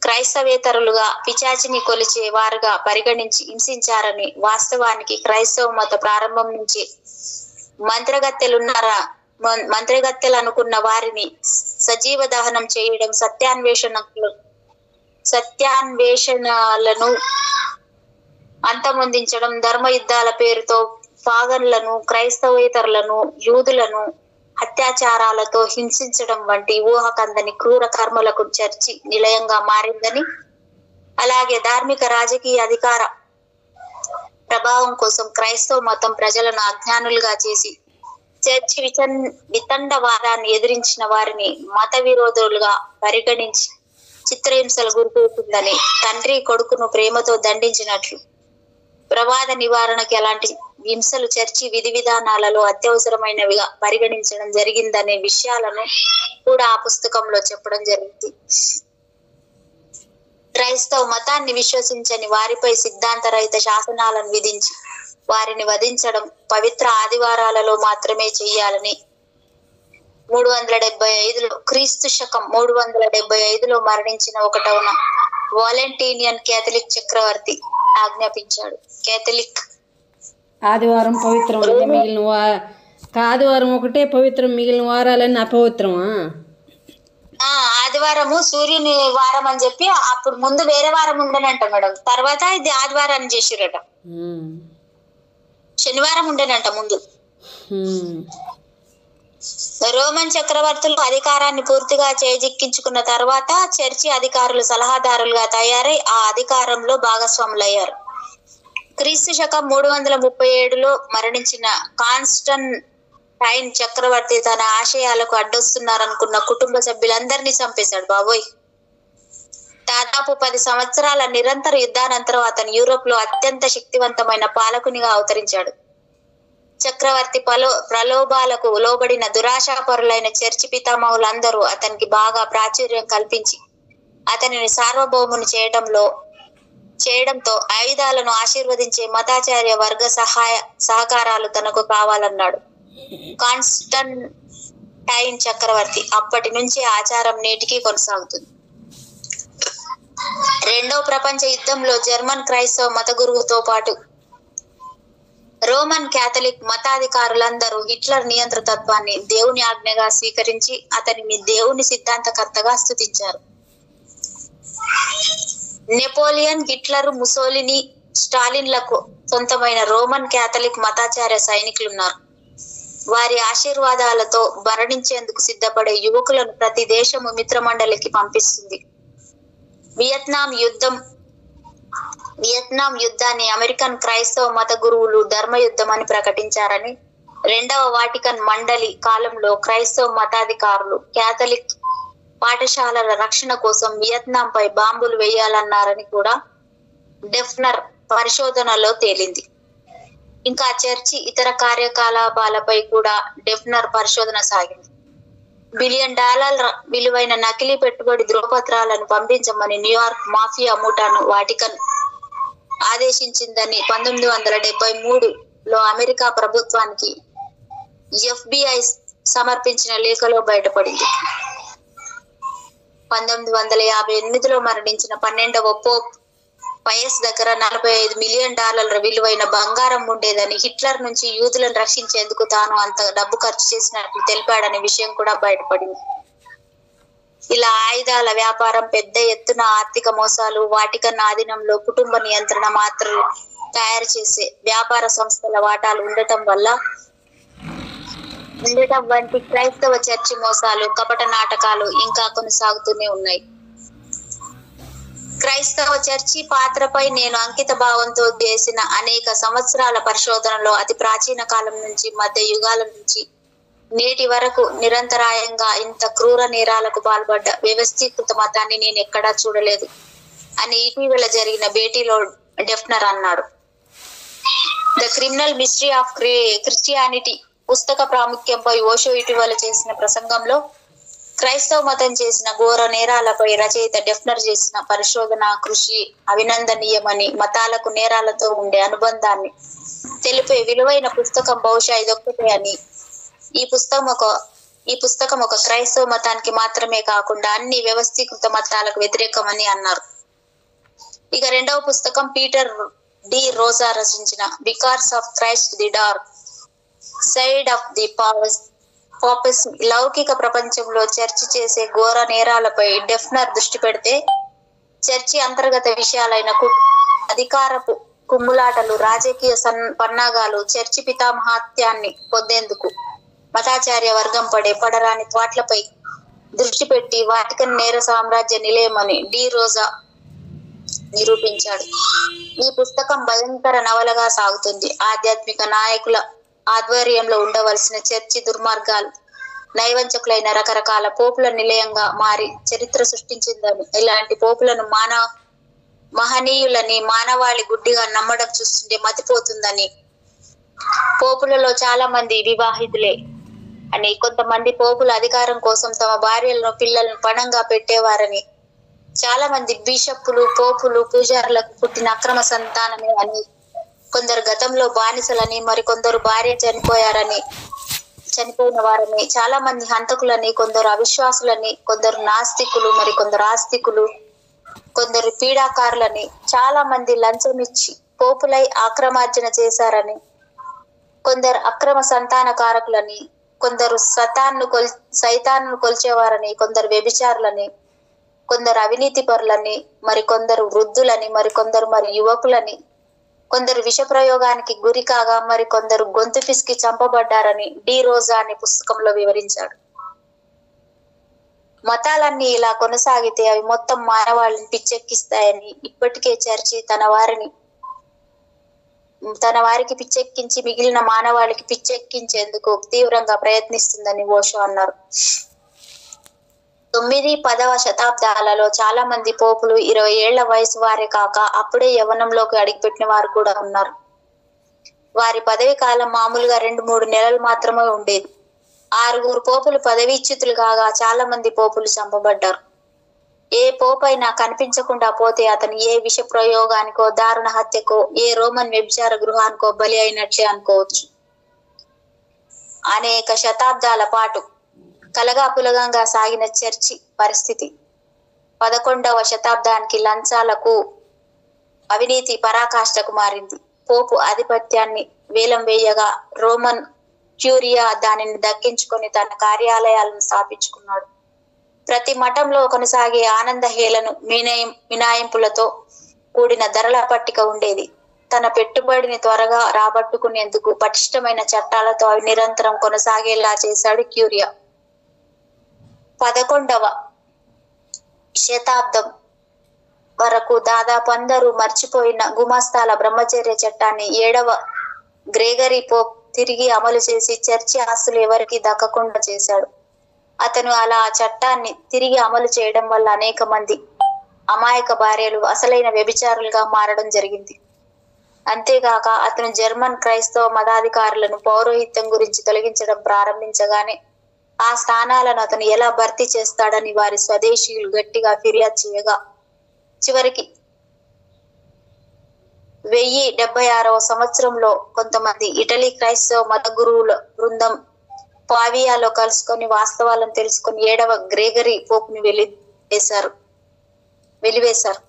క్రైస్తవేతరులుగా పిచాచిని కొలిచే వారుగా పరిగణించి హింసించారని వాస్తవానికి క్రైస్తవ మత ప్రారంభం నుంచి మంత్రగత్తెలున్నారా మంత్రగత్తెలు అనుకున్న వారిని సజీవ దహనం చేయడం, సత్యాన్వేషణలను అంతమొందించడం, ధర్మ యుద్ధాల పేరుతో పాగన్లను, క్రైస్తవేతరులను, యూదులను అత్యాచారాలతో హింసించడం వంటి ఊహకందని క్రూర కర్మలకు చర్చి నిలయంగా మారిందని, అలాగే ధార్మిక రాజకీయ అధికార ప్రభావం కోసం క్రైస్తవ మతం ప్రజలను అజ్ఞానులుగా చేసి చర్చి వితండవాదాన్ని ఎదిరించిన వారిని మత విరోధులుగా పరిగణించి చిత్రహింసలు గురిపెడుతుందని, తండ్రి కొడుకును ప్రేమతో దండించినట్లు ప్రమాద నివారణకు ఎలాంటి హింసలు చర్చి విధి విధానాలలో అత్యవసరమైనవిగా పరిగణించడం జరిగిందనే విషయాలను కూడా ఆ పుస్తకంలో చెప్పడం జరిగింది. క్రైస్తవ మతాన్ని విశ్వసించని వారిపై సిద్ధాంతరహిత శాసనాలను విధించి వారిని వధించడం పవిత్ర ఆదివారాలలో మాత్రమే చేయాలని 375లో క్రీస్తు శకం 375లో మరణించిన 1వ వాలెంటీనియన్ కేథలిక్ చక్రవర్తి ఆజ్ఞాపించాడు. కేథలిక్ ఆదివారం పవిత్రం, ఆదివారం ఒకటే పవిత్రం, మిగిలిన వారాలన్నీ అపవిత్రమా? ఆదివారము సూర్యుని వారం అని చెప్పి అప్పుడు ముందు వేరే వారం ఉండనంట మేడం, తర్వాత ఇది ఆదివారాన్ని చేసిరట. శనివారం ఉండేనంట ముందు. రోమన్ చక్రవర్తులు అధికారాన్ని పూర్తిగా చేజిక్కించుకున్న తర్వాత చర్చి అధికారులు సలహాదారులుగా తయారై ఆ అధికారంలో భాగస్వాములయ్యారు. క్రీస్తు శకం 337లో మరణించిన కాన్స్టంటైన్ చక్రవర్తి తన ఆశయాలకు అడ్డొస్తున్నారనుకున్న కుటుంబ సభ్యులందరినీ చంపేశాడు బాబోయ్. దాదాపు 10 సంవత్సరాల నిరంతర యుద్ధానంతరం అతను యూరోప్ లో అత్యంత శక్తివంతమైన పాలకునిగా అవతరించాడు. చక్రవర్తి ప్రలోభాలకు లోబడిన దురాశాపరులైన చర్చి పితామహులందరూ అతనికి బాగా ప్రాచుర్యం కల్పించి అతనిని సార్వభౌముని చేయడంతో ఆయుధాలను ఆశీర్వదించే మతాచార్య వర్గ సహకారాలు తనకు కావాలన్నాడు కాన్స్టంటైన్ చక్రవర్తి. అప్పటి నుంచి ఆచారం నేటికి కొనసాగుతుంది. 2వ ప్రపంచ యుద్ధంలో జర్మన్ క్రైస్తవ మత గురువుతో పాటు రోమన్ క్యాథలిక్ మతాధికారులందరూ హిట్లర్ నియంతృత్వాన్ని దేవుని ఆజ్ఞగా స్వీకరించి అతనిని దేవుని సిద్ధాంతకర్తగా స్తుతించారు. నెపోలియన్, హిట్లర్, ముసోలిని, స్టాలిన్లకు సొంతమైన రోమన్ క్యాథలిక్ మతాచార్య సైనికులున్నారు. వారి ఆశీర్వాదాలతో మరణించేందుకు సిద్ధపడే యువకులను ప్రతి దేశము మిత్రమండలికి పంపిస్తుంది. వియత్నాం యుద్ధాన్ని అమెరికన్ క్రైస్తవ మత గురువులు ధర్మయుద్ధం అని ప్రకటించారని, 2వ వాటికన్ మండలి కాలంలో క్రైస్తవ మతాధికారులు క్యాథలిక్ పాఠశాలల రక్షణ కోసం వియత్నాంపై బాంబులు వేయాలన్నారని కూడా డెఫ్నర్ పరిశోధనలో తేలింది. ఇంకా చర్చి ఇతర కార్యకలాపాలపై కూడా డెఫ్నర్ పరిశోధన సాగింది. $1 బిలియన్ విలువైన నకిలీ పెట్టుబడి ధృవపత్రాలను పంపించమని న్యూయార్క్ మాఫియా ముఠాను వాటికన్ ఆదేశించిందని 1973లో అమెరికా ప్రభుత్వానికి FBI సమర్పించిన లేఖలో బయటపడింది. 1958లో మరణించిన 12వ పోప్ పయస్ దగ్గర $45 మిలియన్ విలువైన బంగారం ఉండేదని, హిట్లర్ నుంచి యూదులను రక్షించేందుకు తాను అంత డబ్బు ఖర్చు చేసినట్లు తెలిపాడనే విషయం కూడా బయటపడింది. ఇలా ఆయుధాల వ్యాపారం, పెద్ద ఎత్తున ఆర్థిక మోసాలు, వాటికన్ ఆధీనంలో కుటుంబ నియంత్రణ మాత్రలు తయారు చేసే వ్యాపార సంస్థల వాటాలు ఉండటం వంటి క్రైస్తవ చర్చి మోసాలు, కపట నాటకాలు ఇంకా కొనసాగుతూనే ఉన్నాయి. క్రైస్తవ చర్చి పాత్రపై నేను అంకిత భావంతో చేసిన అనేక సంవత్సరాల పరిశోధనలో అతి ప్రాచీన కాలం నుంచి మధ్య యుగాల నుంచి నేటి వరకు నిరంతరాయంగా ఇంత క్రూర నేరాలకు పాల్పడ్డ వ్యవస్థీకృత మతాన్ని నేను ఎక్కడా చూడలేదు అని ఇటీవల జరిగిన భేటీలో డెఫ్నర్ అన్నాడు. The criminal mystery of Christianity పుస్తక ప్రాముఖ్యంపై ఓషో ఇటీవల చేసిన ప్రసంగంలో క్రైస్తవ మతం చేసిన ఘోర నేరాలపై రచయిత డెఫ్నర్ చేసిన పరిశోధన కృషి అభినందనీయమని, మతాలకు నేరాలతో ఉండే అనుబంధాన్ని తెలిపే విలువైన పుస్తకం బహుశా ఇదొక్కటే అని, ఈ పుస్తకం ఒక క్రైస్తవ మతానికి మాత్రమే కాకుండా అన్ని వ్యవస్థీకృత మతాలకు వ్యతిరేకమని అన్నారు. ఇక 2వ పుస్తకం పీటర్ డి రోజా రచించిన vicars of Christ the dark side of the papacy. లౌకిక ప్రపంచంలో చర్చి చేసే ఘోర నేరాలపై డెఫ్నర్ దృష్టి పెడితే, చర్చి అంతర్గత విషయాలైన అధికారపు కుమ్ములాటలు, రాజకీయ పన్నాగాలు, చర్చి పితామహత్యాన్ని పొందేందుకు మతాచార్య వర్గం పడరాని త్వాట్లపై దృష్టి పెట్టి వాటికన్ నేర సామ్రాజ్య నిలయమని డి రోజా నిరూపించాడు. ఈ పుస్తకం భయంకర నవలగా సాగుతుంది. ఆధ్యాత్మిక నాయకుల ఆధ్వర్యంలో ఉండవలసిన చర్చి దుర్మార్గాలు, నైవంచకులైన రకరకాల పోపుల నిలయంగా మారి చరిత్ర సృష్టించిందని, ఇలాంటి పోపులను మహనీయులని మానవాళి గుడ్డిగా నమ్మడం చూస్తుంటే మతిపోతుందని, పోపులలో చాలా మంది వివాహితులే అని, కొంతమంది పోపుల అధికారం కోసం తమ భార్యలను పిల్లలను పణంగా పెట్టేవారని, చాలా మంది బిషప్పులు పోపులు పూజారులకు పుట్టిన అక్రమ సంతానమే అని, కొందరు గతంలో బానిసలని, మరికొందరు భార్య చనిపోయిన వారని, చాలా మంది హంతకులని, కొందరు అవిశ్వాసులని, కొందరు నాస్తికులు, మరికొందరు ఆస్తికులు, కొందరు పీడాకారులని, చాలా మంది లంచమిచ్చి పోపులై అక్రమార్జన చేశారని, కొందరు అక్రమ సంతాన కారకులని, కొందరు సైతాన్ను కొల్చేవారని, కొందరు వ్యభిచారులని, కొందరు అవినీతి పరులని, మరికొందరు వృద్ధులని, మరికొందరు యువకులని, కొందరు విష ప్రయోగానికి గురి కాగా మరికొందరు గొంతు పిసికి చంపబడ్డారని డి రోజా అనే పుస్తకంలో వివరించాడు. మతాలన్నీ ఇలా కొనసాగితే అవి మొత్తం మానవాళిని పిచ్చెక్కిస్తాయని, ఇప్పటికే చర్చి తన వారికి పిచ్చెక్కించి మిగిలిన మానవాళికి పిచ్చెక్కించేందుకు తీవ్రంగా ప్రయత్నిస్తుందని ఓషో అన్నారు. 9-10వ శతాబ్దాలలో చాలా మంది పోపులు 20 ఏళ్ల వయసు వారే కాక అప్పుడే యవ్వనంలోకి అడుగుపెట్టిన వారు కూడా ఉన్నారు. వారి పదవి కాలం మామూలుగా 2-3 నెలలు మాత్రమే ఉండేది. 6 పోపులు పదవీచ్యుతులు కాగా చాలా మంది పోపులు చంపబడ్డారు. ఏ పోపైనా కనిపించకుండా పోతే అతను ఏ విష ప్రయోగానికో, దారుణ హత్యకో, ఏ రోమన్ వ్యభిచార గృహానికో బలి అయినట్లే అనుకోవచ్చు. అనేక శతాబ్దాల పాటు కలగాపులగంగా సాగిన చర్చి పరిస్థితి 11వ శతాబ్దానికి లంచాలకు, అవినీతి పరాకాష్ఠకు మారింది. పోపు ఆధిపత్యాన్ని వేలం వేయగా రోమన్ క్యూరియా దానిని దక్కించుకొని తన కార్యాలయాలను స్థాపించుకున్నాడు. ప్రతి మఠంలో కొనసాగే ఆనంద హేళను, మినాయింపులతో కూడిన ధరల పట్టిక ఉండేది. తన పెట్టుబడిని త్వరగా రాబట్టుకునేందుకు పటిష్టమైన చట్టాలతో అవి నిరంతరం కొనసాగేలా చేశాడు క్యూరియా. 11వ శతాబ్దం వరకు దాదాపు అందరూ మర్చిపోయిన గుమాస్తాల బ్రహ్మచర్య చట్టాన్ని 7వ గ్రెగరీ పోప్ తిరిగి అమలు చేసి చర్చి ఆస్తులు ఎవరికి దక్కకుండా చేశాడు. అతను అలా చట్టాన్ని తిరిగి అమలు చేయడం వల్ల అనేక మంది అమాయక భార్యలు అసలైన వ్యభిచారులుగా మారడం జరిగింది. అంతేగాక అతను జర్మన్ క్రైస్తవ మతాధికారులను పౌరోహిత్యం గురించి తొలగించడం ప్రారంభించగానే ఆ స్థానాలను అతను ఎలా భర్తీ చేస్తాడని వారి స్వదేశీయులు గట్టిగా ఫిర్యాదు చేయగా చివరికి 1076వ సంవత్సరంలో కొంతమంది ఇటలీ క్రైస్తవ మత గురువుల బృందం పావియాలో కలుసుకొని వాస్తవాలను తెలుసుకొని 7వ గ్రెగరీ పోపుని వెలివేశారు.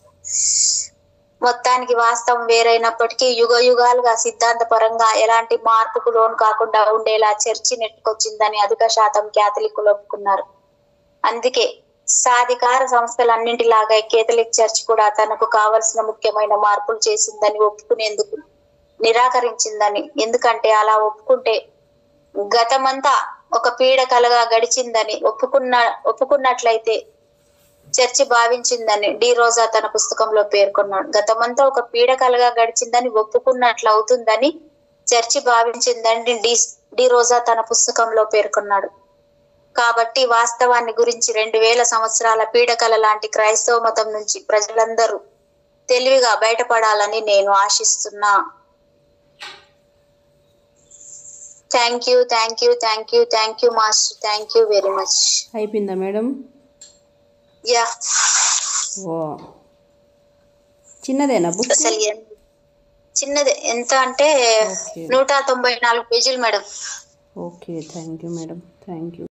మొత్తానికి వాస్తవం వేరైనప్పటికీ యుగ యుగాలుగా సిద్ధాంతపరంగా ఎలాంటి మార్పుకు లోను కాకుండా ఉండేలా చర్చి నెట్టుకొచ్చిందని అధిక శాతం క్యాథలిక్కులు ఒప్పుకున్నారు. అందుకే సాధికార సంస్థలన్నింటిలాగా కేథలిక్ చర్చ్ కూడా తనకు కావలసిన ముఖ్యమైన మార్పులు చేసిందని ఒప్పుకునేందుకు నిరాకరించిందని. ఎందుకంటే అలా ఒప్పుకుంటే గతమంతా ఒక పీడకలగా గడిచిందని ఒప్పుకున్నట్లయితే చర్చి భావించిందని డి రోజా తన పుస్తకంలో పేర్కొన్నాడు. గతమంతా ఒక పీడకలగా గడిచిందని ఒప్పుకున్నట్లు అవుతుందని చర్చి భావించిందని డి రోజా తన పుస్తకంలో పేర్కొన్నాడు. కాబట్టి వాస్తవాన్ని గురించి 2000 సంవత్సరాల పీడకల లాంటి క్రైస్తవ మతం నుంచి ప్రజలందరూ తెలివిగా బయటపడాలని నేను ఆశిస్తున్నా. Thank you master. Thank you very much. అయిపోయిందా మేడం? యా. ఓ చిన్నదేనా బుక్? అసలు చిన్నదే. ఎంత అంటే 194 పేజీలు madam. Okay, thank you madam. Thank you.